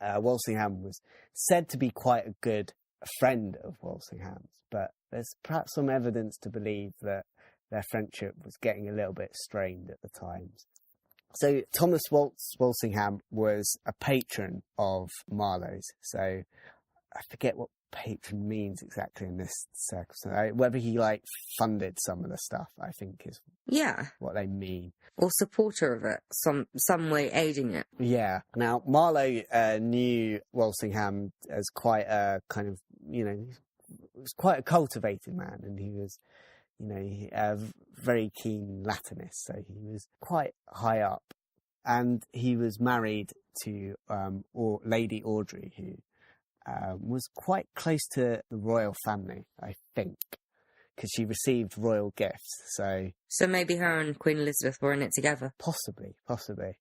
Speaker 2: Walsingham was said to be quite a good friend of Walsingham's, but there's perhaps some evidence to believe that their friendship was getting a little bit strained at the times. So Thomas Walsingham was a patron of Marlowe's. So I forget what patron means exactly in this circumstance. Whether he funded some of the stuff, I think is what they mean.
Speaker 1: Or supporter of it, some way aiding it.
Speaker 2: Yeah. Now Marlowe knew Walsingham as quite a kind of, you know, was quite a cultivated man, and he was, a very keen Latinist, so he was quite high up. And he was married to Lady Audrey, who was quite close to the royal family, I think, because she received royal gifts. So
Speaker 1: maybe her and Queen Elizabeth were in it together.
Speaker 2: Possibly.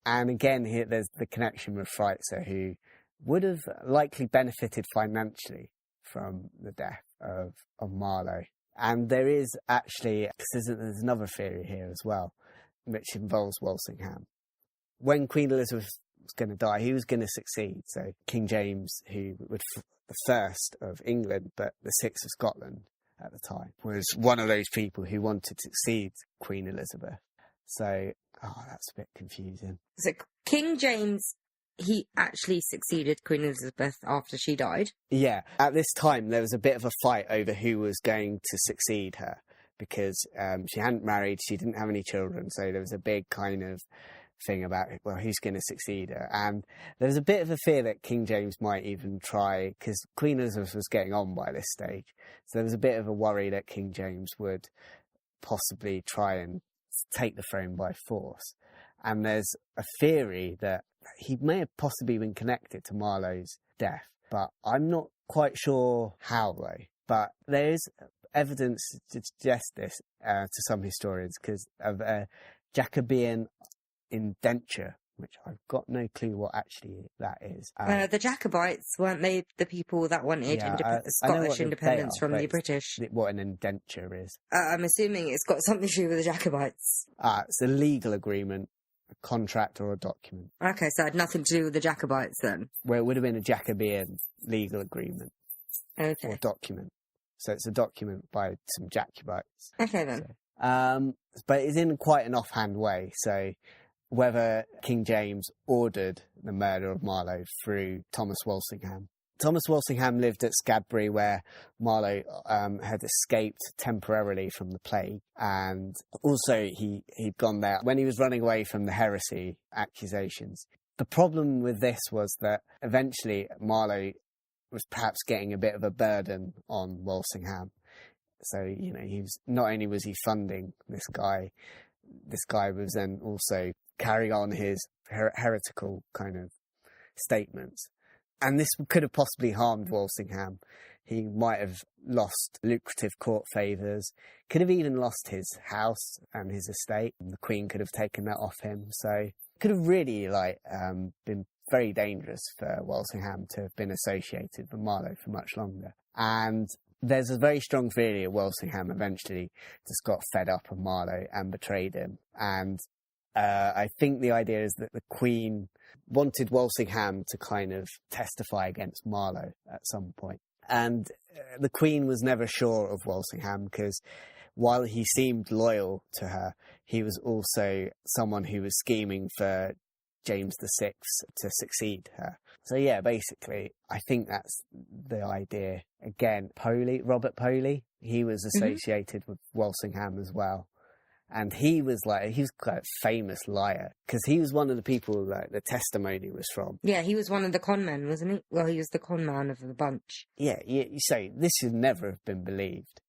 Speaker 2: And again, here there's the connection with Freitzer, who would have likely benefited financially from the death of Marlowe. And there is actually, there's another theory here as well, which involves Walsingham. When Queen Elizabeth was going to die, he was going to succeed. So King James, who would the first of England, but the sixth of Scotland at the time, was one of those people who wanted to succeed Queen Elizabeth. So, that's a bit confusing.
Speaker 1: So King James, he actually succeeded Queen Elizabeth after she died?
Speaker 2: Yeah. At this time, there was a bit of a fight over who was going to succeed her, because she hadn't married, she didn't have any children, so there was a big kind of thing about, well, who's going to succeed her? And there was a bit of a fear that King James might even try, because Queen Elizabeth was getting on by this stage, so there was a bit of a worry that King James would possibly try and take the throne by force. And there's a theory that he may have possibly been connected to Marlowe's death, but I'm not quite sure how, though. But there is evidence to suggest this to some historians, because of a Jacobean indenture, which I've got no clue what actually that is.
Speaker 1: The Jacobites, weren't they the people that wanted Scottish independence from the British?
Speaker 2: What an indenture is.
Speaker 1: I'm assuming it's got something to do with the Jacobites.
Speaker 2: It's a legal agreement, a contract or a document.
Speaker 1: Okay, so it had nothing to do with the Jacobites then?
Speaker 2: Well, it would have been a Jacobean legal agreement.
Speaker 1: Okay.
Speaker 2: Or document. So it's a document by some Jacobites.
Speaker 1: Okay then.
Speaker 2: So, but it's in quite an offhand way, so whether King James ordered the murder of Marlowe through Thomas Walsingham. Thomas Walsingham lived at Scadbury, where Marlowe had escaped temporarily from the plague, and also he'd gone there when he was running away from the heresy accusations. The problem with this was that eventually Marlowe was perhaps getting a bit of a burden on Walsingham. So, he was, not only was he funding this guy was then also carrying on his heretical kind of statements. And this could have possibly harmed Walsingham. He might have lost lucrative court favours, could have even lost his house and his estate. The Queen could have taken that off him. So it could have really been very dangerous for Walsingham to have been associated with Marlowe for much longer. And there's a very strong theory that Walsingham eventually just got fed up of Marlowe and betrayed him. And I think the idea is that the Queen wanted Walsingham to kind of testify against Marlowe at some point. And the Queen was never sure of Walsingham, because while he seemed loyal to her, he was also someone who was scheming for James VI to succeed her. So yeah, basically, I think that's the idea. Again, Robert Poley, he was associated with Walsingham as well. And he was quite a famous liar, because he was one of the people that the testimony was from.
Speaker 1: Yeah, he was one of the con men, wasn't he? Well, he was the con man of the bunch.
Speaker 2: Yeah, you say this should never have been believed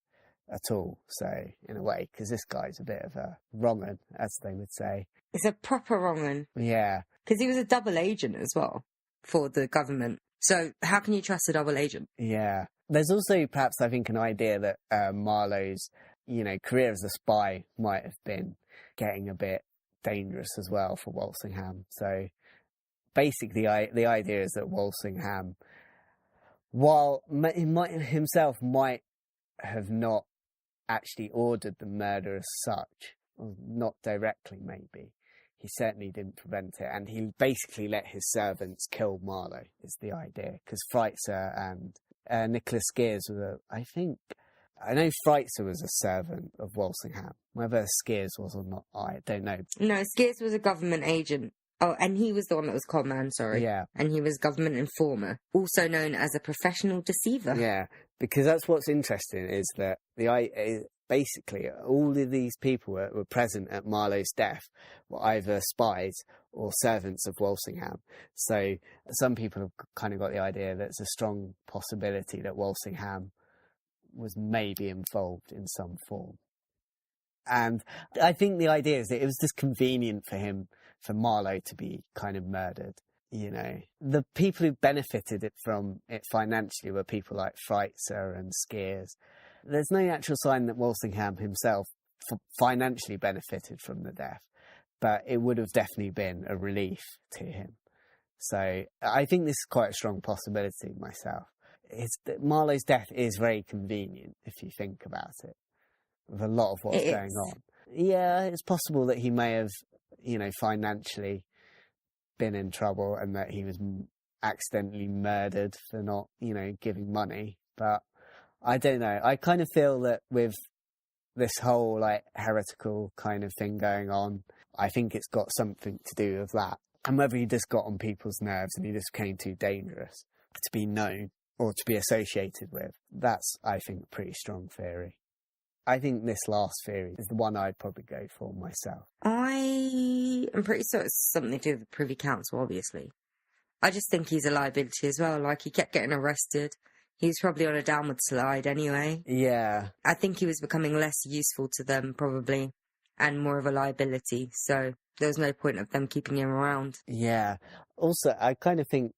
Speaker 2: at all. So, in a way, because this guy's a bit of a wrong-un, as they would say.
Speaker 1: It's a proper wrong-un.
Speaker 2: Yeah.
Speaker 1: Because he was a double agent as well for the government. So how can you trust a double agent?
Speaker 2: Yeah. There's also perhaps, I think, an idea that Marlowe's career as a spy might have been getting a bit dangerous as well for Walsingham. So basically, the idea is that Walsingham, while he himself might have not actually ordered the murder as such, or not directly maybe, he certainly didn't prevent it. And he basically let his servants kill Marlowe, is the idea. Because Freitzer and Nicholas Skeers I know Freitzer was a servant of Walsingham. Whether Skeers was or not, I don't know.
Speaker 1: No, Skeers was a government agent. Oh, and he was the one that was con man, sorry.
Speaker 2: Yeah.
Speaker 1: And he was government informer, also known as a professional deceiver.
Speaker 2: Yeah, because that's what's interesting, is that basically all of these people were present at Marlowe's death were either spies or servants of Walsingham. So some people have kind of got the idea that it's a strong possibility that Walsingham was maybe involved in some form. And I think the idea is that it was just convenient for Marlowe to be kind of murdered. You know, the people who benefited from it financially were people like Freitzer and Skeers. There's no actual sign that Walsingham himself financially benefited from the death, but it would have definitely been a relief to him. So I think this is quite a strong possibility myself. Marlowe's death is very convenient if you think about it, with a lot of what's going on. Yeah, it's possible that he may have, financially been in trouble and that he was accidentally murdered for not, giving money. But I don't know. I kind of feel that with this whole heretical kind of thing going on, I think it's got something to do with that. And whether he just got on people's nerves and he just became too dangerous to be known or to be associated with, that's, I think, a pretty strong theory. I think this last theory is the one I'd probably go for myself.
Speaker 1: I am pretty sure it's something to do with the Privy Council, obviously. I just think he's a liability as well. He kept getting arrested. He was probably on a downward slide anyway.
Speaker 2: Yeah.
Speaker 1: I think he was becoming less useful to them, probably, and more of a liability. So there was no point of them keeping him around.
Speaker 2: Yeah. Also, I kind of think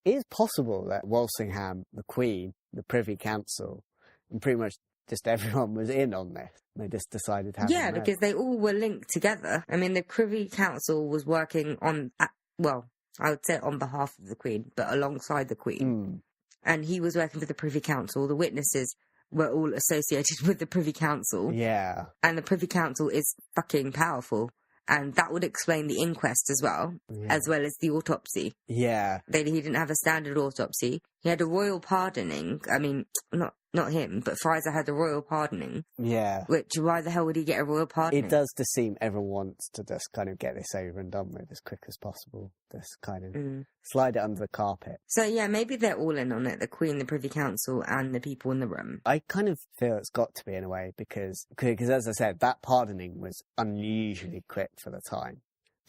Speaker 2: it is possible that Walsingham, the Queen, the Privy Council, and pretty much just everyone was in on this. They just decided to have
Speaker 1: Yeah, because they all were linked together. I mean, the Privy Council was working on, I would say on behalf of the Queen, but alongside the Queen.
Speaker 2: Mm.
Speaker 1: And he was working for the Privy Council. The witnesses were all associated with the Privy Council.
Speaker 2: Yeah.
Speaker 1: And the Privy Council is fucking powerful. And that would explain the inquest as well as the autopsy.
Speaker 2: Yeah.
Speaker 1: He didn't have a standard autopsy. He had a royal pardoning. I mean, not him, but Fraser had a royal pardoning.
Speaker 2: Yeah.
Speaker 1: Which, why the hell would he get a royal pardoning?
Speaker 2: It does just seem everyone wants to just kind of get this over and done with as quick as possible. Just kind of slide it under the carpet.
Speaker 1: So, yeah, maybe they're all in on it, the Queen, the Privy Council, and the people in the room.
Speaker 2: I kind of feel it's got to be in a way because as I said, that pardoning was unusually quick for the time.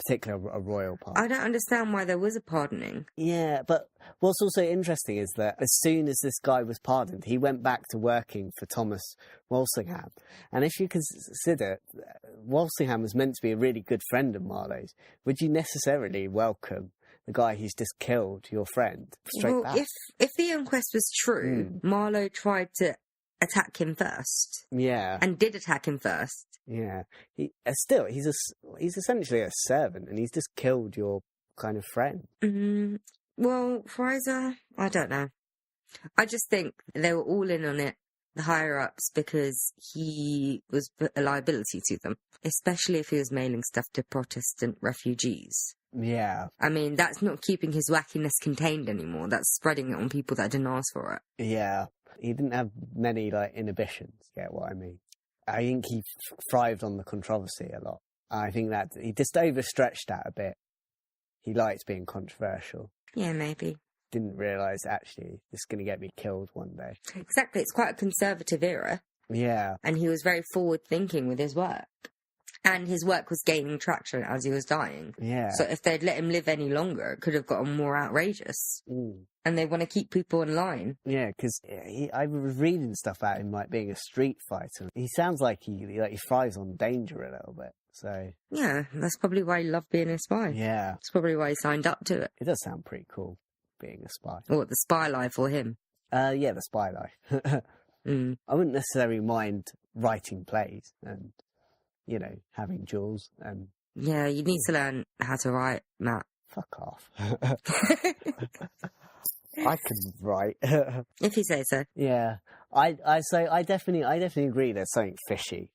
Speaker 2: Particularly a royal pardon.
Speaker 1: I don't understand why there was a pardoning.
Speaker 2: Yeah, but what's also interesting is that as soon as this guy was pardoned, he went back to working for Thomas Walsingham. And if you consider Walsingham was meant to be a really good friend of Marlowe's, would you necessarily welcome the guy who's just killed your friend straight back?
Speaker 1: If the inquest was true, Marlowe tried to attack him first.
Speaker 2: Yeah.
Speaker 1: And did attack him first.
Speaker 2: Yeah. He's essentially a servant and he's just killed your kind of friend.
Speaker 1: Well, Fraser, I don't know. I just think they were all in on it, the higher-ups, because he was a liability to them, especially if he was mailing stuff to Protestant refugees.
Speaker 2: Yeah.
Speaker 1: I mean, that's not keeping his wackiness contained anymore. That's spreading it on people that didn't ask for it.
Speaker 2: Yeah. He didn't have many, inhibitions, get what I mean? I think he thrived on the controversy a lot. I think that he just overstretched that a bit. He liked being controversial.
Speaker 1: Yeah, maybe.
Speaker 2: Didn't realise, actually, this is going to get me killed one day.
Speaker 1: Exactly. It's quite a conservative era.
Speaker 2: Yeah.
Speaker 1: And he was very forward-thinking with his work. And his work was gaining traction as he was dying.
Speaker 2: Yeah.
Speaker 1: So if they'd let him live any longer, it could have gotten more outrageous. And they want to keep people in line.
Speaker 2: Yeah, because I was reading stuff about him being a street fighter. He sounds like he thrives on danger a little bit. So
Speaker 1: yeah, that's probably why he loved being a spy.
Speaker 2: Yeah,
Speaker 1: that's probably why he signed up to it.
Speaker 2: It does sound pretty cool being a spy.
Speaker 1: Or the spy life for him.
Speaker 2: Yeah, the spy life. I wouldn't necessarily mind writing plays and having duels and.
Speaker 1: Yeah, you need to learn how to write, Matt.
Speaker 2: Fuck off. I can write.
Speaker 1: If you say so.
Speaker 2: Yeah. I definitely agree there's something fishy.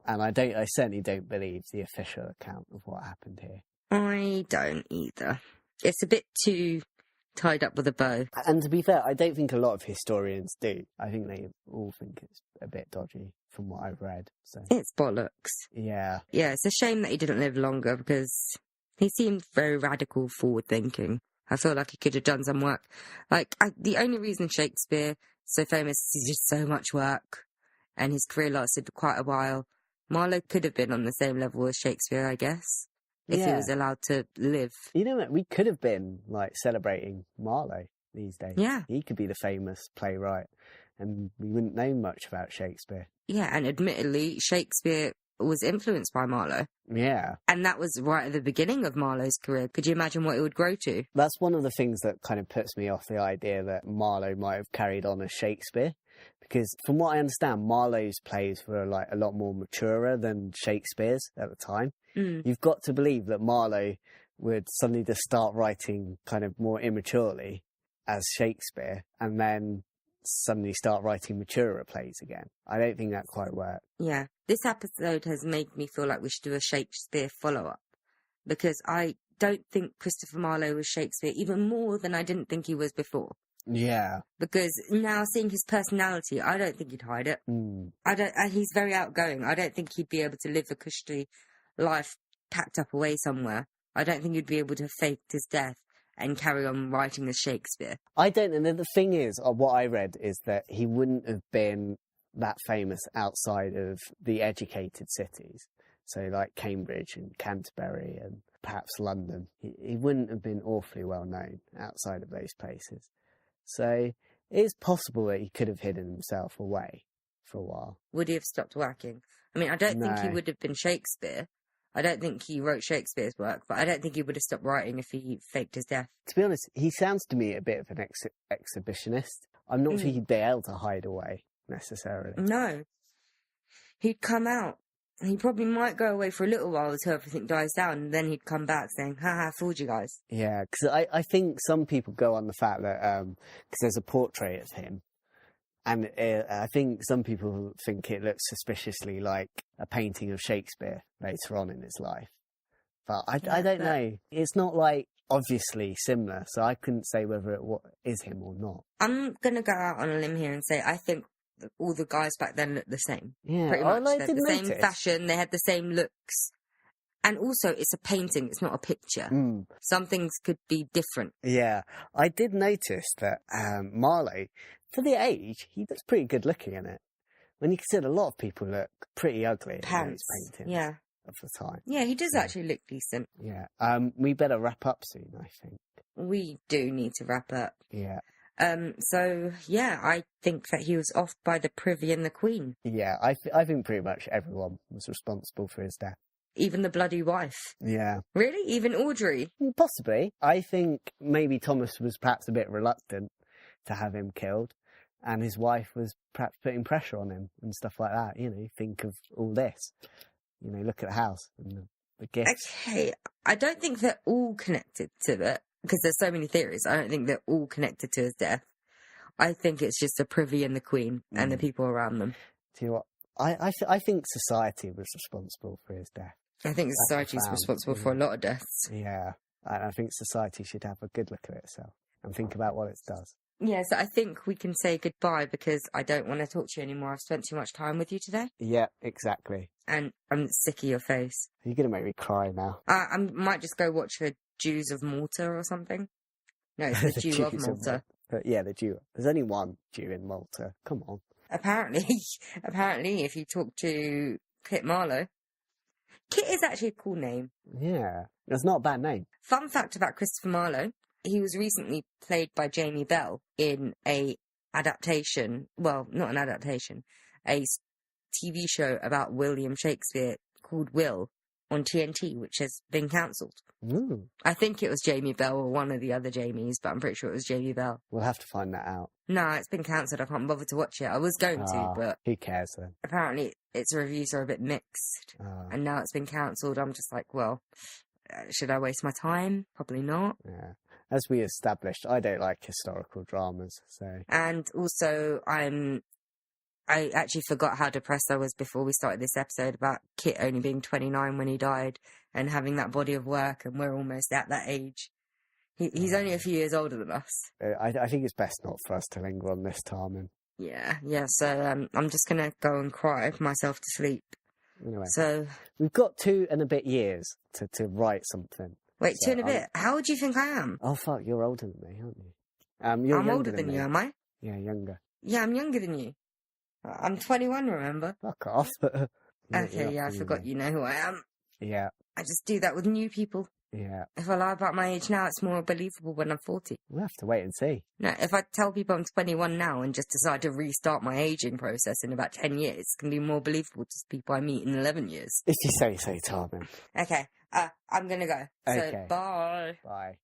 Speaker 2: And I certainly don't believe the official account of what happened here.
Speaker 1: I don't either. It's a bit too tied up with a bow.
Speaker 2: And to be fair, I don't think a lot of historians do. I think they all think it's a bit dodgy from what I've read. So
Speaker 1: it's bollocks.
Speaker 2: Yeah.
Speaker 1: Yeah, it's a shame that he didn't live longer because he seemed very radical, forward-thinking. I feel like he could have done some work. The only reason Shakespeare is so famous is he did so much work and his career lasted quite a while. Marlowe could have been on the same level as Shakespeare, I guess, if he was allowed to live.
Speaker 2: You know what? We could have been, celebrating Marlowe these days.
Speaker 1: Yeah.
Speaker 2: He could be the famous playwright and we wouldn't know much about Shakespeare.
Speaker 1: Yeah, and admittedly, Shakespeare was influenced by Marlowe.
Speaker 2: Yeah.
Speaker 1: And that was right at the beginning of Marlowe's career. Could you imagine what it would grow to?
Speaker 2: That's one of the things that kind of puts me off the idea that Marlowe might have carried on as Shakespeare. Because from what I understand, Marlowe's plays were like a lot more maturer than Shakespeare's at the time. You've got to believe that Marlowe would suddenly just start writing kind of more immaturely as Shakespeare and then suddenly start writing maturer plays again. I don't think that quite worked.
Speaker 1: Yeah. This episode has made me feel like we should do a Shakespeare follow-up, because I don't think Christopher Marlowe was Shakespeare even more than I didn't think he was before.
Speaker 2: Yeah.
Speaker 1: Because now seeing his personality, I don't think he'd hide it. He's very outgoing. I don't think he'd be able to live a cushy life packed up away somewhere. I don't think he'd be able to fake his death and carry on writing as Shakespeare.
Speaker 2: I don't know. The thing is, what I read is that he wouldn't have been that famous outside of the educated cities. So like Cambridge and Canterbury and perhaps London. He wouldn't have been awfully well known outside of those places. So it is possible that he could have hidden himself away for a while.
Speaker 1: Would he have stopped working? I mean, I don't think he would have been Shakespeare. I don't think he wrote Shakespeare's work, but I don't think he would have stopped writing if he faked his death.
Speaker 2: To be honest, he sounds to me a bit of an exhibitionist. I'm not sure he'd be able to hide away, necessarily.
Speaker 1: No. He'd come out. He probably might go away for a little while until everything dies down, and then he'd come back saying, haha, fooled you guys.
Speaker 2: Yeah, because I think some people go on the fact that, because there's a portrait of him, and I think some people think it looks suspiciously like a painting of Shakespeare later on in his life. But I don't know. It's not like obviously similar, so I couldn't say whether it is him or not.
Speaker 1: I'm going to go out on a limb here and say I think all the guys back then looked the same.
Speaker 2: Yeah,
Speaker 1: pretty much.
Speaker 2: I
Speaker 1: They had the same fashion, they had the same looks. And also, it's a painting, it's not a picture. Some things could be different.
Speaker 2: Yeah, I did notice that Marlowe, for the age, he looks pretty good looking in it. When you consider a lot of people look pretty ugly in those paintings of the time.
Speaker 1: Yeah, he does actually look decent.
Speaker 2: Yeah. We better wrap up soon, I think.
Speaker 1: We do need to wrap up.
Speaker 2: Yeah.
Speaker 1: So, yeah, I think that he was off by the Privy and the Queen.
Speaker 2: Yeah, I think pretty much everyone was responsible for his death.
Speaker 1: Even the bloody wife.
Speaker 2: Yeah.
Speaker 1: Really? Even Audrey?
Speaker 2: Possibly. I think maybe Thomas was perhaps a bit reluctant to have him killed, and his wife was perhaps putting pressure on him and stuff like that. You know, think of all this. You know, look at the house and the gifts.
Speaker 1: Okay, I don't think they're all connected to it, because there's so many theories. I don't think they're all connected to his death. I think it's just the Privy and the Queen and the people around them.
Speaker 2: Do you know what? I think society was responsible for his death.
Speaker 1: I think society's responsible for a lot of deaths.
Speaker 2: Yeah, and I think society should have a good look at itself and think about what it does.
Speaker 1: Yeah, so I think we can say goodbye because I don't want to talk to you anymore. I've spent too much time with you today.
Speaker 2: Yeah, exactly.
Speaker 1: And I'm sick of your face.
Speaker 2: You're going to make me cry now.
Speaker 1: I might just go watch the Jews of Malta or something. No, it's the Jew of Malta.
Speaker 2: Yeah, the Jew. There's only one Jew in Malta. Come on.
Speaker 1: Apparently, if you talk to Kit Marlowe. Kit is actually a cool name.
Speaker 2: Yeah, it's not a bad name.
Speaker 1: Fun fact about Christopher Marlowe. He was recently played by Jamie Bell in a adaptation, well, not an adaptation, a TV show about William Shakespeare called Will on TNT, which has been cancelled.
Speaker 2: Ooh.
Speaker 1: I think it was Jamie Bell or one of the other Jamies, but I'm pretty sure it was Jamie Bell.
Speaker 2: We'll have to find that out.
Speaker 1: No, it's been cancelled. I can't bother to watch it. I was going to, but...
Speaker 2: Who cares then?
Speaker 1: Apparently its reviews are a bit mixed, and now it's been cancelled. I'm just like, well, should I waste my time? Probably not.
Speaker 2: Yeah. As we established, I don't like historical dramas, so...
Speaker 1: And also, I actually forgot how depressed I was before we started this episode about Kit only being 29 when he died and having that body of work, and we're almost at that age. He's only a few years older than us.
Speaker 2: I think it's best not for us to linger on this, Tarman.
Speaker 1: Yeah, so I'm just going to go and cry myself to sleep.
Speaker 2: Anyway,
Speaker 1: so
Speaker 2: we've got 2 and a bit years to write something.
Speaker 1: Wait, so 2 and a bit? How old do you think I am?
Speaker 2: Oh, fuck, you're older than me, aren't you?
Speaker 1: I'm older than you, am I?
Speaker 2: Yeah, younger.
Speaker 1: Yeah, I'm younger than you. I'm 21, remember?
Speaker 2: Fuck off.
Speaker 1: Okay, yeah, I forgot you know who I am.
Speaker 2: Yeah.
Speaker 1: I just do that with new people.
Speaker 2: Yeah.
Speaker 1: If I lie about my age now, it's more believable when I'm 40.
Speaker 2: We'll have to wait and see.
Speaker 1: No, if I tell people I'm 21 now and just decide to restart my aging process in about 10 years, it's going to be more believable to people I meet in 11 years.
Speaker 2: If you say so, Tarmin.
Speaker 1: Okay, I'm going to go.
Speaker 2: Okay.
Speaker 1: So, bye.
Speaker 2: Bye.